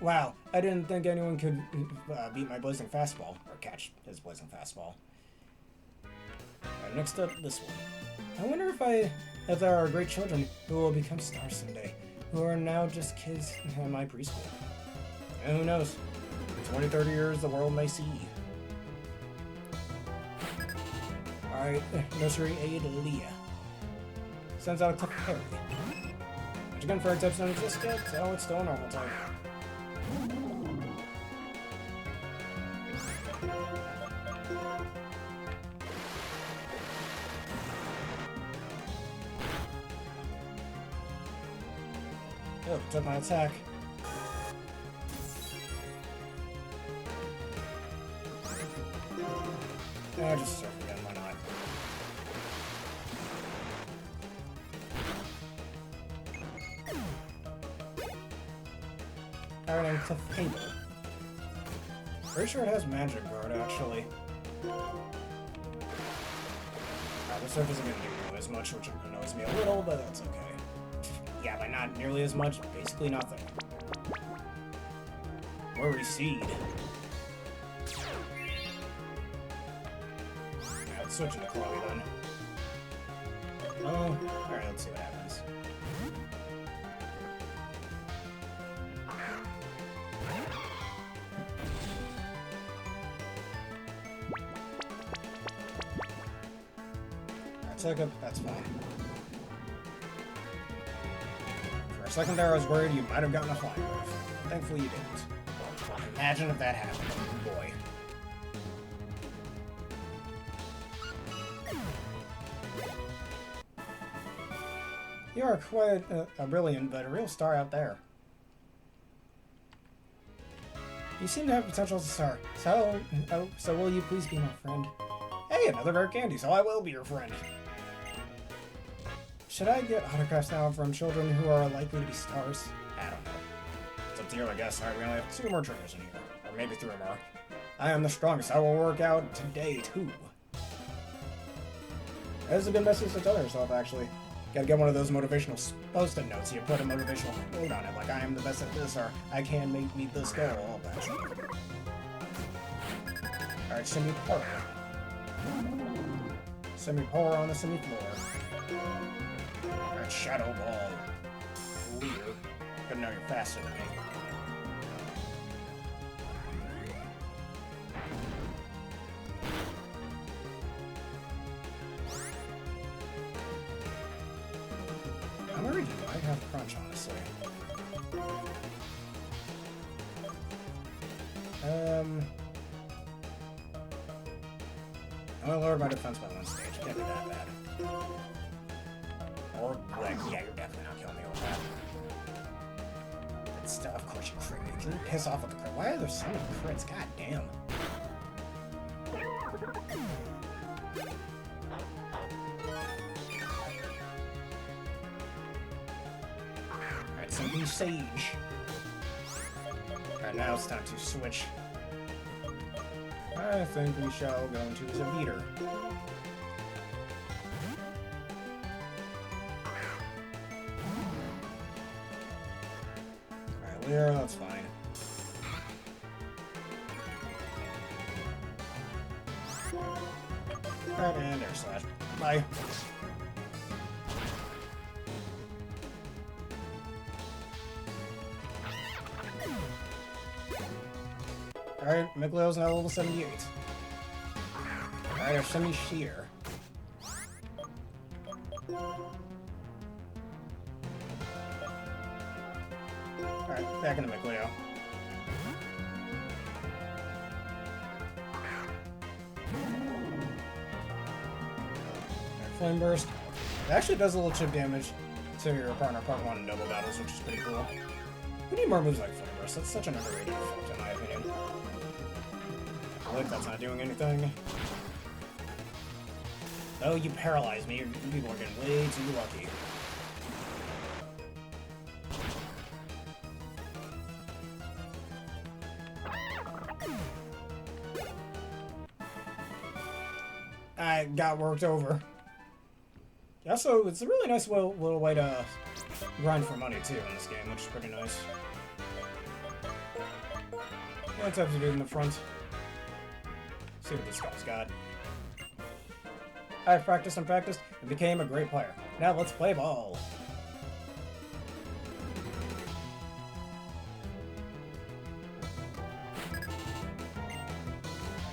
Wow, I didn't think anyone could beat my blazing fastball, or catch his blazing fastball. Alright, next up, this one. I wonder if there are great children who will become stars someday, who are now just kids in my preschool. And who knows? In 20, 30 years, the world may see. Alright, nursery aide Leah. Sends out a tough Harry. Which again, fairy types don't exist yet, so it's still a normal type. Oh, took my attack. Yeah, just surf again, why not? Alright, I'm to Fable. Pretty sure it has Magic Guard, actually. The surf isn't gonna do nearly as much, which annoys me a little, but that's okay. Yeah, by not nearly as much, basically nothing. Or Recede. Yeah, let's switch into Chloe then. Oh, alright, let's see what happens. That's fine. For a second there, I was worried you might have gotten a flying move. Thankfully, you didn't. Imagine if that happened. Boy. You are quite a brilliant, but a real star out there. You seem to have potential as a star. So will you please be my friend? Hey, another rare candy, so I will be your friend. Should I get autographs now from children who are likely to be stars? I don't know. It's up to you, I guess. Alright, we only have 2 more trainers in here. Or maybe 3 more. I am the strongest. I will work out today, too. That is a good message to tell yourself, actually. Gotta get one of those motivational post-it notes. You put a motivational quote on it, like, I am the best at this, or I can meet this goal, all that. Alright, Cindy Parker. Semi-pour on the semi-floor. Alright, Shadow Ball. Leader. Good know you're faster than me. I'm worried you might have crunch, honestly. I'm gonna lower my defense by one stage. It can't be that bad. Or, like, yeah, you're definitely not killing me with that. Good stuff. Of course you crit me. Can you piss off with the crit? Why are there so many crits? God damn. Alright, so new Sage. Alright, now it's time to switch. I think we shall go into the meter. Alright, Lyra, that's fine. Alright, and air slash. Bye. Alright, Miklo's now level 78. Alright, our semi-sheer. Alright, back into Miklo. Alright, Flame Burst. It actually does a little chip damage to your partner part 1 in double battles, which is pretty cool. We need more moves like Flame Burst. That's such an underrated effect, in my opinion. Like that's not doing anything. Oh, you paralyzed me. People are getting way too lucky. I got worked over. Yeah, so it's a really nice little way to grind for money too in this game, which is pretty nice. Yeah, it's up to do in the front. See what this guy's got. I've practiced and practiced and became a great player. Now let's play ball.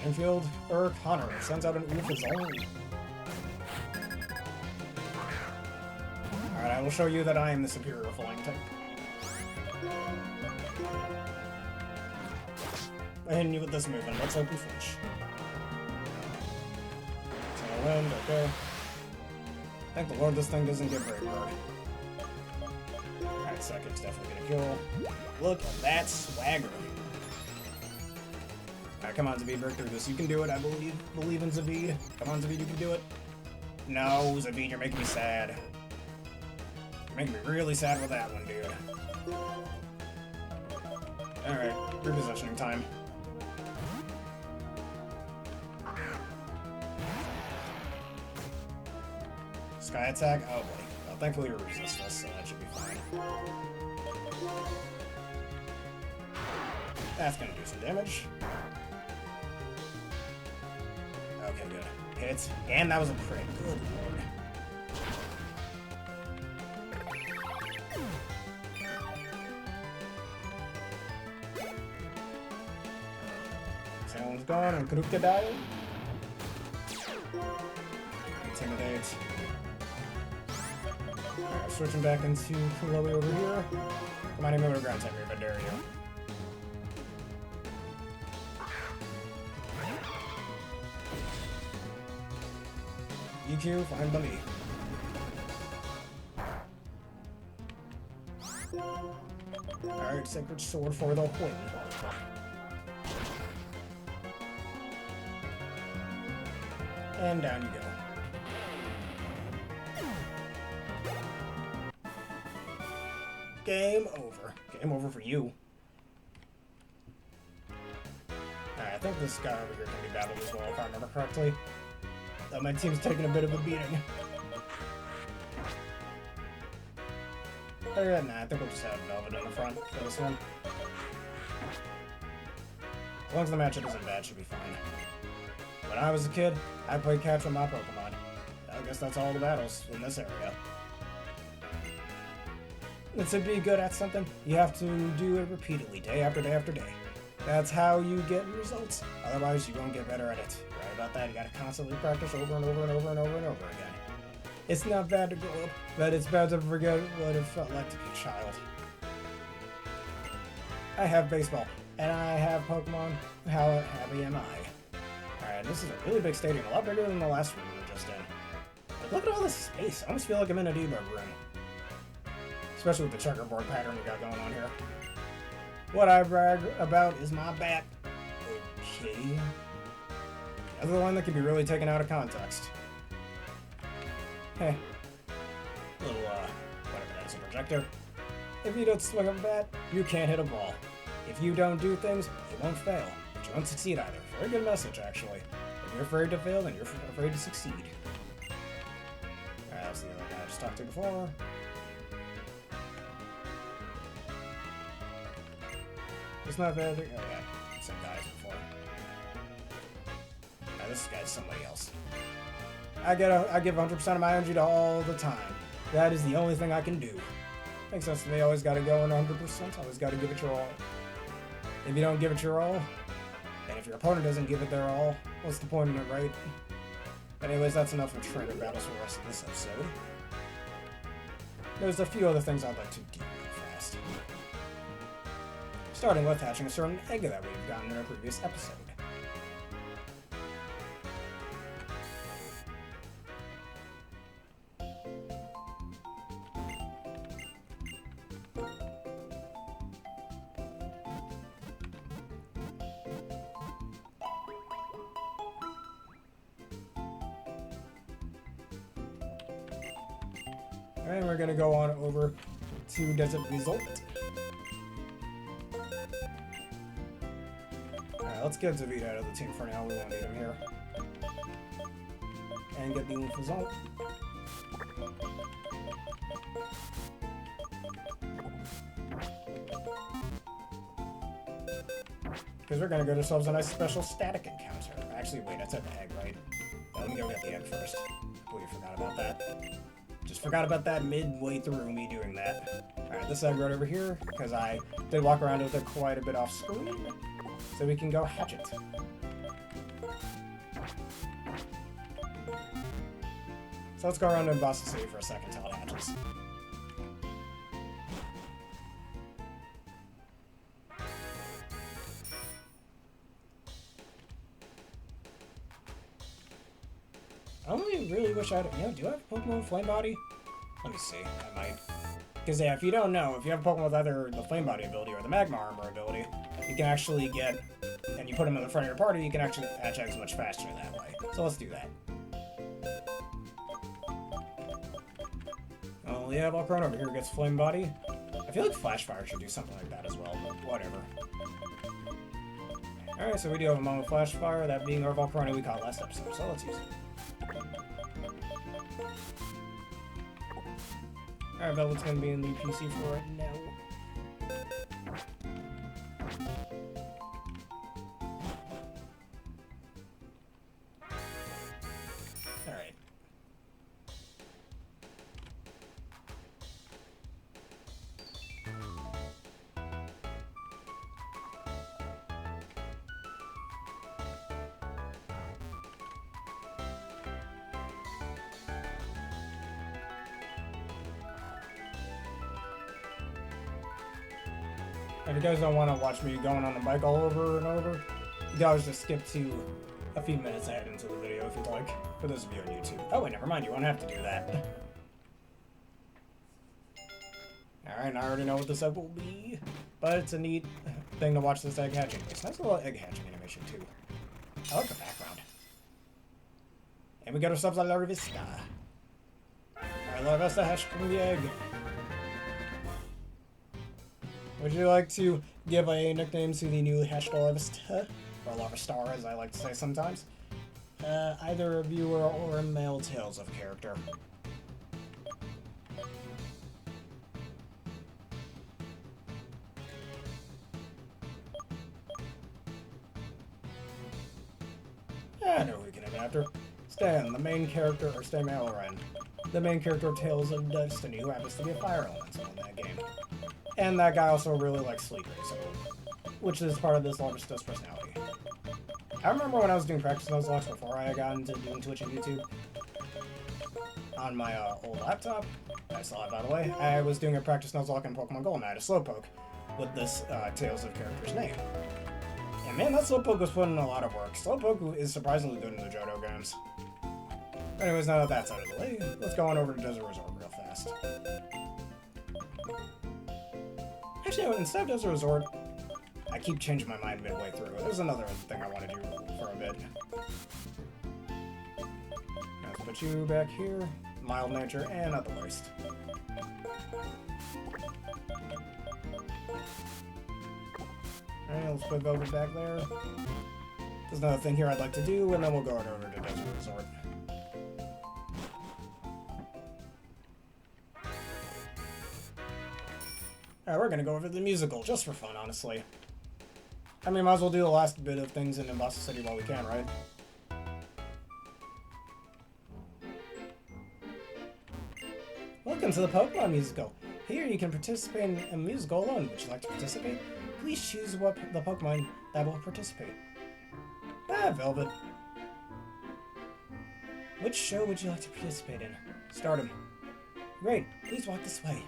Infield, Connor sends out an oof his own. Alright, I will show you that I am the superior flying type. I hit you with this move, and let's hope we flinch. Wind, okay. Thank the Lord this thing doesn't get very hard. Alright, Psychic's definitely gonna kill. Look at that swagger. Alright, come on, Zavid, break through this. You can do it, I believe. Believe in Zavid. Come on, Zavid, you can do it. No, Zavid, you're making me sad. You're making me really sad with that one, dude. Alright, repositioning time. Sky attack? Oh boy. Well, thankfully you resist us, so that should be fine. That's gonna do some damage. Okay, good. Hits. And that was a crit. Good lord. Someone's gone and Karuka died. Intimidate. Alright, switching back into Kuloe over here. Come on, even with a ground type here, but dare you. EQ, fine by me. Alright, Sacred Sword for the win. And down you go. Game over. Game over for you. Alright, I think this guy over here can be battled as well, if I remember correctly. My team's taking a bit of a beating. Other than that, I think we'll just have Velvet in the front for this one. As long as the matchup isn't bad, should be fine. When I was a kid, I played catch with my Pokemon. I guess that's all the battles in this area. And to be good at something, you have to do it repeatedly, day after day after day. That's how you get results. Otherwise, you won't get better at it. Right about that, you gotta constantly practice over and over and over and over and over again. It's not bad to grow up, but it's bad to forget what it felt like to be a child. I have baseball, and I have Pokemon. How happy am I? Alright, this is a really big stadium, a lot bigger than the last room we were just in. But look at all this space. I almost feel like I'm in a debug room. Especially with the checkerboard pattern we got going on here. What I brag about is my bat. Okay. Another one that can be really taken out of context. Hey. Little, whatever that is, a projector. If you don't swing a bat, you can't hit a ball. If you don't do things, you won't fail. But you won't succeed either. Very good message, actually. If you're afraid to fail, then you're afraid to succeed. Alright, that's the other guy I just talked to before. It's not bad. Oh yeah, same guy as before. Now this guy's somebody else. I give 100% of my energy to all the time. That is the only thing I can do. Makes sense to me. Always got to go in 100%. Always got to give it your all. If you don't give it your all, and if your opponent doesn't give it their all, what's the point in it, right? But anyways, that's enough of trainer battles for the rest of this episode. There's a few other things I'd like to do real fast. Starting with hatching a certain egg that we've gotten in our previous episode. And we're gonna go on over to Desert Resort. Alright, let's get Zavita out of the team for now. We won't need him here. And get the result. Because we're gonna get ourselves a nice special static encounter. Actually, wait, I said the egg, right? Let me go get the egg first. Completely forgot about that. Just forgot about that midway through me doing that. Alright, this egg right over here, because I did walk around with it quite a bit off screen. So we can go hatch it. So let's go around to Nimbasa City for a second till it hatches. I only really wish I had... You know, do I have Pokemon Flame Body? Let me see. I might. Because yeah, if you don't know, if you have a Pokemon with either the Flame Body ability or the Magma Armor ability, you can actually get... And you put them in the front of your party, you can actually hatch eggs much faster that way. So let's do that. Oh yeah, Volcron over here gets Flame Body. I feel like Flash Fire should do something like that as well, but whatever. Alright, so we do have a moment of Flash Fire, that being our Volcron we caught last episode, so let's use it. Alright, Velvet's gonna be in the PC for right now. Alright. If you guys don't want to watch me going on the bike all over and over, you can always just skip to a few minutes ahead into the video if you'd like, for those of you on YouTube. Oh wait, never mind, you won't have to do that. Alright, I already know what this egg will be, but it's a neat thing to watch this egg hatching. It's a nice little egg hatching animation too. I like the background. And we got ourselves a Larvista. Alright, Larvista hatched from the egg. Would you like to give a nickname to the newly hatched Larvista? Or Larvistar, as I like to say sometimes. Either a viewer or a male Tales of character. I know who we can name it after. Stan, the main character, or Stan Malloran, the main character of Tales of Destiny, who happens to be a fire elemental in that game. And that guy also really likes sleeping, so, which is part of this largest dose personality. I remember when I was doing practice Nuzlocke before I got into doing Twitch and YouTube. On my old laptop, I still have, by the way, I was doing a practice Nuzlocke in Pokemon Go, and I had a Slowpoke with this Tales of character's name. And man, that Slowpoke was putting in a lot of work. Slowpoke is surprisingly good in the Johto games. Anyways, now that that's out of the way, let's go on over to Desert Resort real fast. Actually, instead of Desert Resort, I keep changing my mind midway through. There's another thing I want to do for a bit. Let's put you back here. Mild nature and at the waist. Alright, let's put Velvet back there. There's another thing here I'd like to do, and then we'll go on over to Desert Resort. Alright, we're gonna go over the musical, just for fun, honestly. I mean, might as well do the last bit of things in Nimbasa City while we can, right? Welcome to the Pokemon musical. Here you can participate in a musical alone. Would you like to participate? Please choose the Pokemon that will participate. Ah, Velvet. Which show would you like to participate in? Stardom. Great, please walk this way.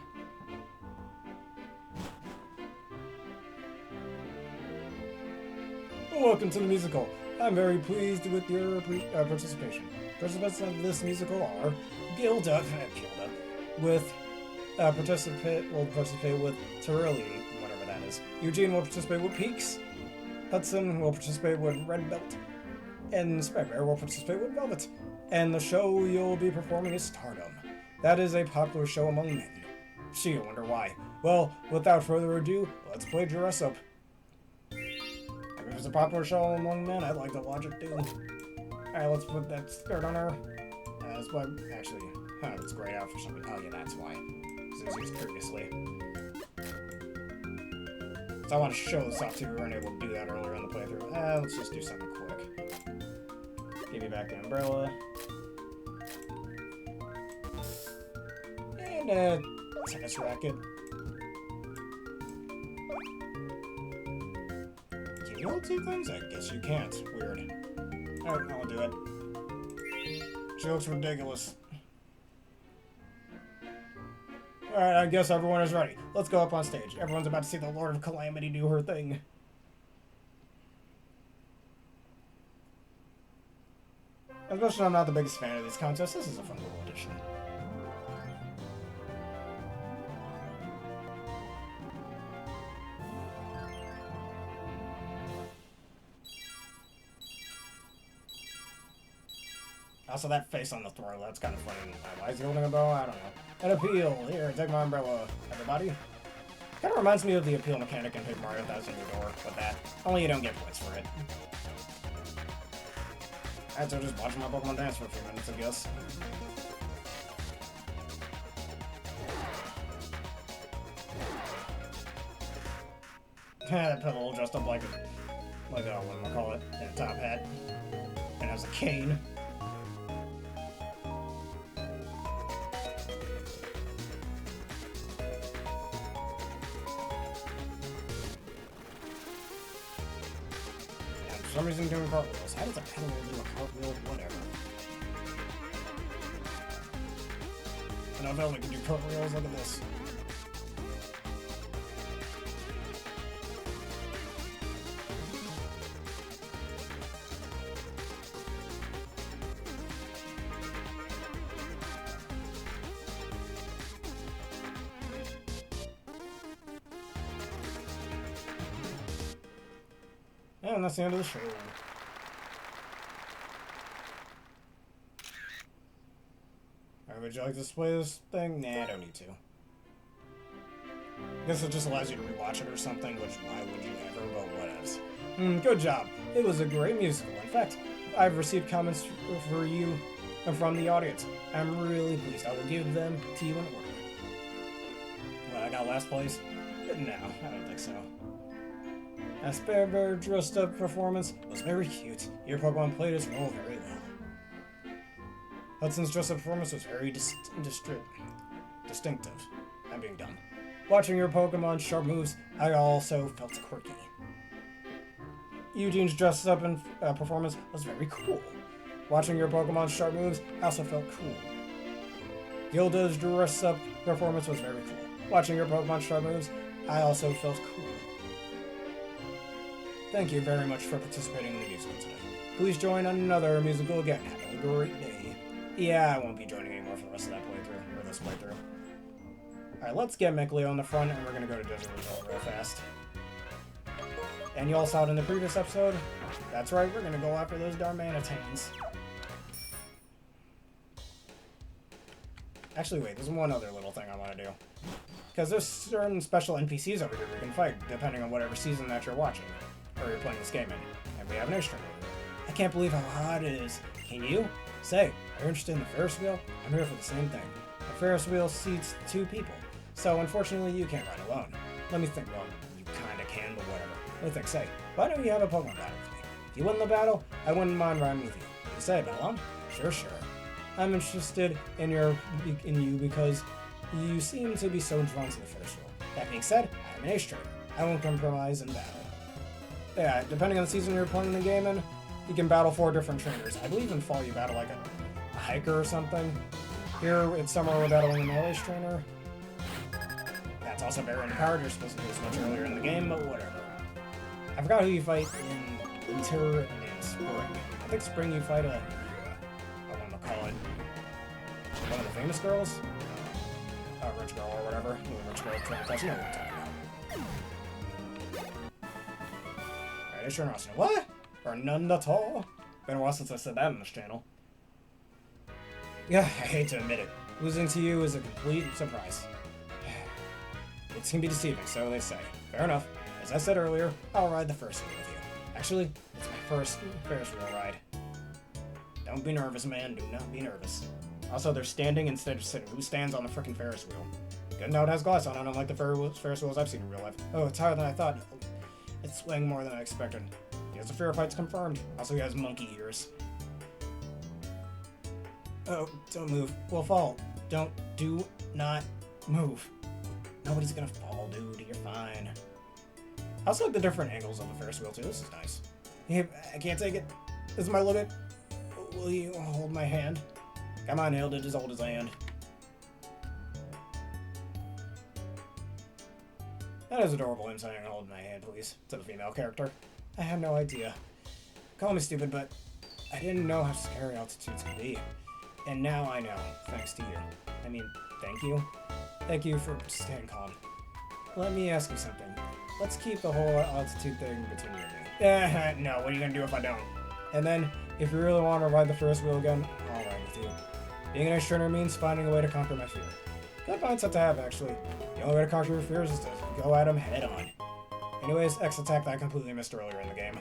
Welcome to the musical. I'm very pleased with your participation. Participants of this musical are Gilda, will participate with Tyrolean, whatever that is. Eugene will participate with Peaks. Hudson will participate with Red Belt. And Spreadbear will participate with Velvet. And the show you'll be performing is Stardom. That is a popular show among men. Gee, I wonder why. Well, without further ado, let's play Dress Up. If it's a popular show among men, I'd like to watch it too. Alright, let's put that skirt on her. That's why, actually, it's grayed out for some reason. Oh yeah, that's why. Because it was used previously. So I want to show this off too. We weren't able to do that earlier in the playthrough. Let's just do something quick. Give me back the umbrella. And tennis racket. Can you hold two things? I guess you can't. Weird. Alright, I'll do it. She looks ridiculous. Alright, I guess everyone is ready. Let's go up on stage. Everyone's about to see the Lord of Calamity do her thing. As much as I'm not the biggest fan of these contests, this is a fun little addition. Also, that face on the throw, that's kind of funny. Why is he holding a bow? I don't know. An appeal. Here, take my umbrella, everybody. Kind of reminds me of the appeal mechanic in Paper Mario Thousand Year Door, but that. Only you don't get points for it. Alright, so just watching my Pokemon dance for a few minutes, I guess. That Pebble dressed up like a, what do I call it? In a top hat. And has a cane. For some reason doing cartwheels. How does a pedal do a cartwheel? Whatever. I know Velvet can do cartwheels. Look at this. And that's the end of the show. Alright, would you like to display this thing? Nah, I don't need to. I guess it just allows you to rewatch it or something, which why would you ever? Well, whatevs. Good job. It was a great musical. In fact, I've received comments for you from the audience. I'm really pleased. I will give them to you in order. Well, I got last place? No, I don't think so. A Spreadbear dressed up performance was very cute. Your Pokemon played its role very well. Hudson's dress-up performance was very distinctive. I'm being dumb. Watching your Pokemon's sharp moves, I also felt quirky. Eugene's dress-up performance was very cool. Watching your Pokemon's sharp moves, I also felt cool. Gilda's dress-up performance was very cool. Watching your Pokemon's sharp moves, I also felt cool. Thank you very much for participating in the musical today. Please join another musical again. Have a great day. Yeah, I won't be joining anymore for the rest of that playthrough, or this playthrough. Alright, let's get Mickley on the front, and we're gonna go to Desert Resort real fast. And you all saw it in the previous episode. That's right, we're gonna go after those Darmanitans. Actually, wait, there's one other little thing I want to do. Because there's certain special NPCs over here we can fight, depending on whatever season that you're watching, or you're playing this game in. And we have an ice trainer. I can't believe how hot it is. Can you? Say, are you interested in the Ferris wheel? I'm here for the same thing. The Ferris wheel seats 2 people, so unfortunately you can't ride alone. Let me think, well, you kinda can, but whatever. Let me think, say, why don't you have a Pokemon battle with me? If you win the battle, I wouldn't mind riding with you. You say, battle on? Sure. I'm interested in you because you seem to be so drawn to the Ferris wheel. That being said, I'm an ace trainer. I won't compromise in battle. Yeah, depending on the season you're playing the game in, you can battle 4 different trainers. I believe in fall you battle like a hiker or something. Here in summer we're battling a male ace trainer. That's also very underpowered. You're supposed to do this much earlier in the game, but whatever. I forgot who you fight in winter and in spring. I think spring you fight a call it one of the famous girls? Rich girl or whatever. Rich girl trying to touch you know what I'm talking about. Alright, sure not. What? Or none at all? Been a while since I said that on this channel. Yeah, I hate to admit it. Losing to you is a complete surprise. It can be deceiving, so they say. Fair enough. As I said earlier, I'll ride the first wheel with you. Actually, it's my first Ferris wheel ride. Don't be nervous, man. Do not be nervous. Also, they're standing instead of sitting. Who stands on the frickin' Ferris wheel? Good note, it has glass on. I don't like the Ferris wheels I've seen in real life. Oh, it's higher than I thought. It's swaying more than I expected. He has a fear of heights confirmed. Also, he has monkey ears. Oh, don't move. We'll fall. Do not move. Nobody's gonna fall, dude. You're fine. I also like the different angles of the Ferris wheel, too. This is nice. Hey, I can't take it. This is my limit. Will you hold my hand? Come on, Hilda, just hold his hand. That is adorable, him saying, hold my hand, please, to the female character. I have no idea. Call me stupid, but I didn't know how scary altitudes could be. And now I know, thanks to you. I mean, thank you. Thank you for staying calm. Let me ask you something. Let's keep the whole altitude thing between you and me. No, what are you gonna do if I don't? And then, if you really want to ride the Ferris wheel again, I'll ride with you. Being an ice trainer means finding a way to conquer my fear. Good mindset to have, actually. The only way to conquer your fears is to go at them head on. Anyways, X attack that I completely missed earlier in the game.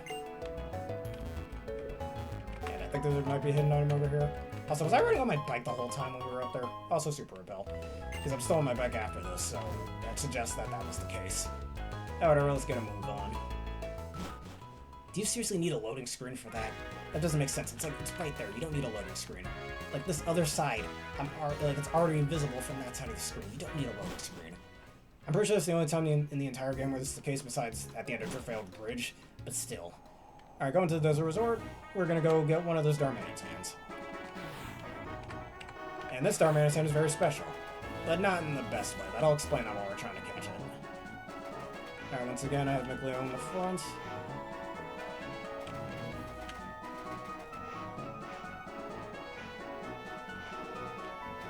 And I think there might be a hidden item over here. Also, was I riding on my bike the whole time when we were up there? Also super repel. Because I'm still on my bike after this, so that suggests that that was the case. Whatever, let's get a move on. Do you seriously need a loading screen for that? That doesn't make sense. It's like, it's right there. You don't need a loading screen. Like, this other side, it's already invisible from that side of the screen. You don't need a loading screen. I'm pretty sure it's the only time in the entire game where this is the case, besides at the end of the failed bridge, but still. Alright, going to the Desert Resort, we're gonna go get one of those Darmanitans. And this Darmanitan is very special, but not in the best way. But I'll explain that while we're trying to catch it. Alright, once again, I have Mickley on the front.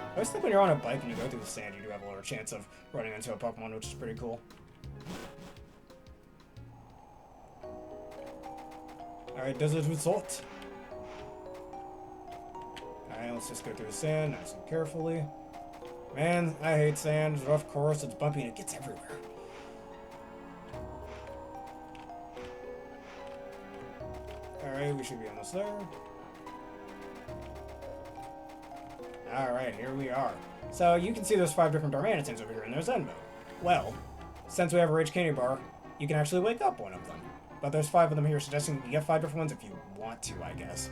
I always think when you're on a bike and you go through the sand, you do have a lower chance of running into a Pokemon, which is pretty cool. Alright, Desert Resort. Alright, let's just go through the sand nice and carefully. Man, I hate sand. It's a rough course, it's bumpy, and it gets everywhere. Alright, we should be almost there. Alright, here we are. So, you can see there's 5 different Darmanitans over here in their Zen mode. Well, since we have a Rage Candy Bar, you can actually wake up one of them. But there's 5 of them here, suggesting you get 5 different ones if you want to, I guess.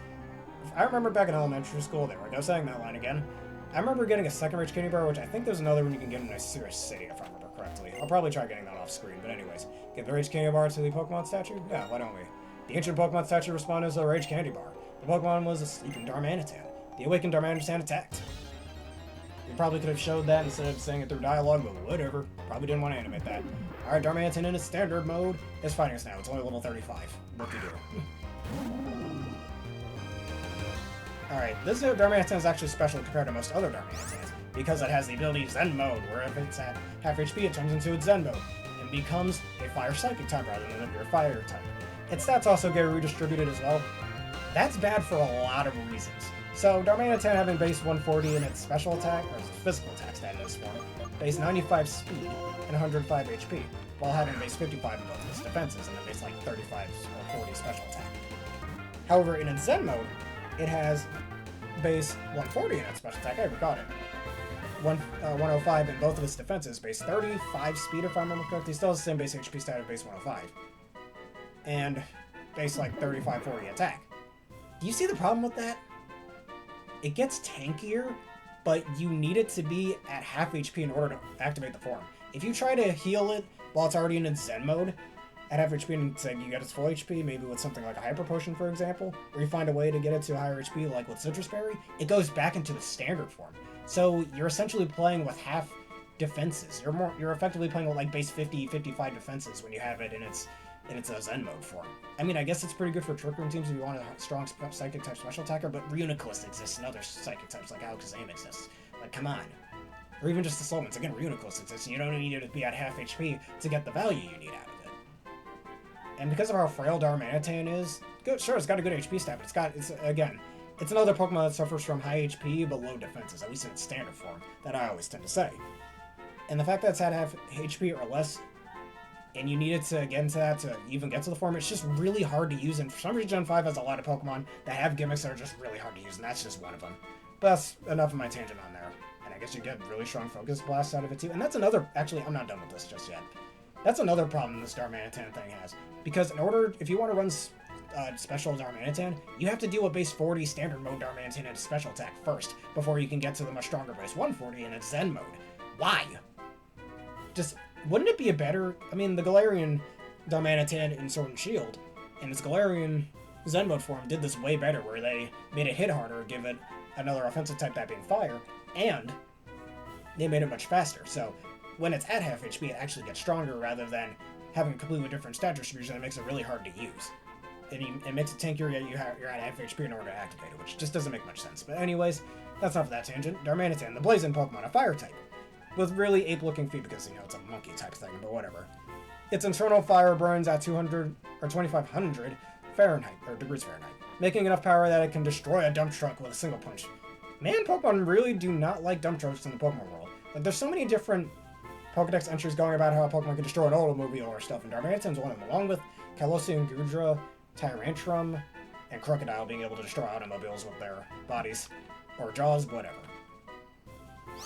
I remember back in elementary school, there we go, saying that line again. I remember getting a second Rage Candy Bar, which I think there's another one you can get in a Cirrus City, if I remember correctly. I'll probably try getting that off screen, but anyways. Get the Rage Candy Bar to the Pokemon statue? Yeah, why don't we? The ancient Pokemon statue responded as a Rage Candy Bar. The Pokemon was a sleeping Darmanitan. The awakened Darmanitan attacked. We probably could have showed that instead of saying it through dialogue, but whatever. Probably didn't want to animate that. Alright, Darmanitan in its standard mode is fighting us now. It's only level 35. What to do? Alright, this Darmanitan is actually special compared to most other Darmanitans, because it has the ability Zen Mode, where if it's at half HP, it turns into its Zen Mode, and becomes a Fire Psychic type rather than a pure Fire type. Its stats also get redistributed as well. That's bad for a lot of reasons. So, Darmanitan having base 140 in its special attack, or its physical attack stat in this form, base 95 speed and 105 HP, while having base 55 in both of its defenses, and then base like 35 or 40 special attack. However, in its Zen Mode, it has base 140 in its special attack. I forgot it. 105 in both of its defenses, base 35 speed if I remember correctly. Still has the same base HP stat of base 105. And base like 35-40 attack. Do you see the problem with that? It gets tankier, but you need it to be at half HP in order to activate the form. If you try to heal it while it's already in its Zen mode, at half HP and say you get its full HP, maybe with something like a Hyper Potion, for example, or you find a way to get it to a higher HP, like with Citrus Berry, it goes back into the standard form. So you're essentially playing with half defenses. You're effectively playing with like base 50, 55 defenses when you have it in its Zen mode form. I mean, I guess it's pretty good for Trick Room teams if you want a strong Psychic type special attacker, but Reuniclus exists and other Psychic types like Alakazam exists. Like, come on. Or even just the Solmons. Again, Reuniclus exists, and you don't need it to be at half HP to get the value you need out of it. And because of how frail Darmanitan is, good, sure, it's got a good HP stat, but it's another Pokemon that suffers from high HP but low defenses, at least in its standard form, that I always tend to say. And the fact that it's at half HP or less, and you need it to get into that to even get to the form, it's just really hard to use, and for some reason Gen 5 has a lot of Pokemon that have gimmicks that are just really hard to use, and that's just one of them. But that's enough of my tangent on there. And I guess you get really strong Focus Blast out of it too, and that's another, actually, I'm not done with this just yet. That's another problem this Darmanitan thing has, because if you want to run special Darmanitan, you have to deal with base 40 standard mode Darmanitan and special attack first, before you can get to the much stronger base 140 in its Zen mode. Why? Just, wouldn't it be a better, I mean, the Galarian Darmanitan in Sword and Shield, and its Galarian Zen mode form did this way better, where they made it hit harder, give it another offensive type, that being Fire, and they made it much faster, so when it's at half HP, it actually gets stronger rather than having a completely different stat distribution that makes it really hard to use. It makes it tankier, yet you're at half HP in order to activate it, which just doesn't make much sense. But anyways, that's enough of that tangent. Darmanitan, the Blazing Pokemon, a Fire type, with really ape-looking feet because, you know, it's a monkey type thing, but whatever. Its internal fire burns at 200 or 2,500 Fahrenheit, or degrees Fahrenheit, making enough power that it can destroy a dump truck with a single punch. Man, Pokemon really do not like dump trucks in the Pokemon world. Like, there's so many different Pokedex entries going about how a Pokemon can destroy an automobile or stuff, and Darmanitan's one of them, along with Kalosian Gudra, Tyrantrum, and Crocodile being able to destroy automobiles with their bodies, or jaws, whatever.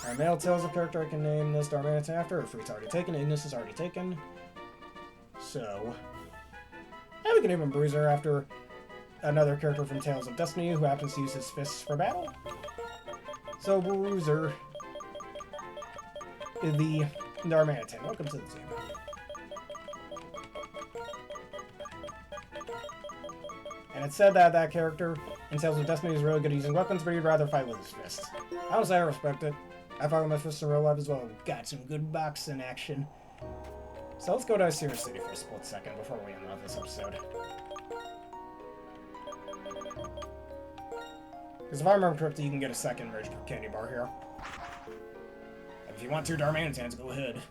Alright, Male Tail's a character I can name this Darmanitan after. Freet's already taken, Ignis is already taken. So, yeah, we can name him Bruiser after another character from Tales of Destiny who happens to use his fists for battle. So, Bruiser is the Darmanitan. Welcome to the team. And it said that that character in Tales of Destiny is really good at using weapons, but he'd rather fight with his fists. Honestly, I respect it. I fight with my fists in real life as well. Got some good boxing action. So let's go to Cirrus City for a split second before we end off this episode. Because if I remember correctly, you can get a second Rage Candy Bar here. And if you want two Darmanitans, go ahead.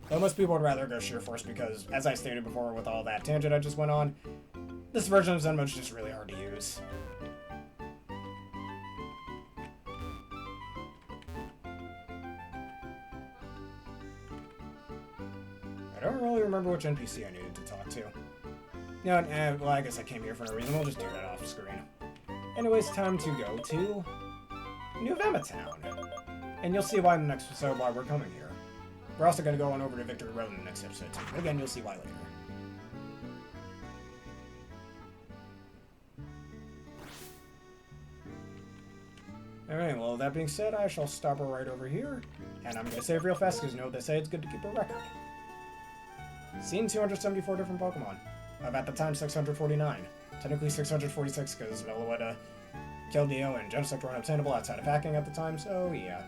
Though most people would rather go Sheer Force because, as I stated before with all that tangent I just went on, this version of Zen Mode is just really hard to use. I don't really remember which NPC I needed to talk to. No, well, I guess I came here for no reason. We'll just do that off screen. Anyways, time to go to Unova Town. And you'll see why in the next episode why we're coming here. We're also going to go on over to Victory Road in the next episode too. Again, you'll see why later. Alright, well, that being said, I shall stop her right over here. And I'm gonna save real fast, because you know what they say, it's good to keep a record. Seen 274 different Pokemon. Of at the time, 649. Technically 646, because Meloetta, Keldeo, and Genesect were unobtainable outside of hacking at the time, so yeah.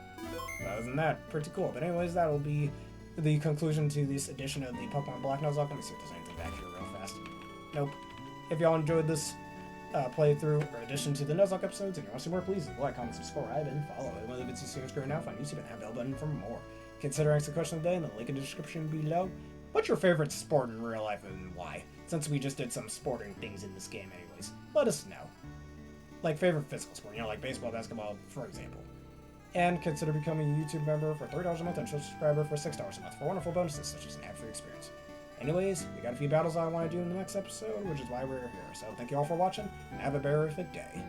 But other than that, pretty cool. But anyways, that'll be the conclusion to this edition of the Pokemon Black Nuzlocke. Let me see if there's anything back here real fast. Nope. If y'all enjoyed this playthrough or addition to the Nuzlocke episodes and you want to see more, please like, comment, subscribe, and follow. One of the videos you see on screen now, find YouTube and have bell button for more. Consider asking the question of the day in the link in the description below. What's your favorite sport in real life and why? Since we just did some sporting things in this game anyways, let us know. Like favorite physical sport, you know, like baseball, basketball, for example. And consider becoming a YouTube member for $3 a month and a subscriber for $6 a month for wonderful bonuses such as an ad-free experience. Anyways, we got a few battles I want to do in the next episode, which is why we're here. So thank you all for watching, and have a terrific day.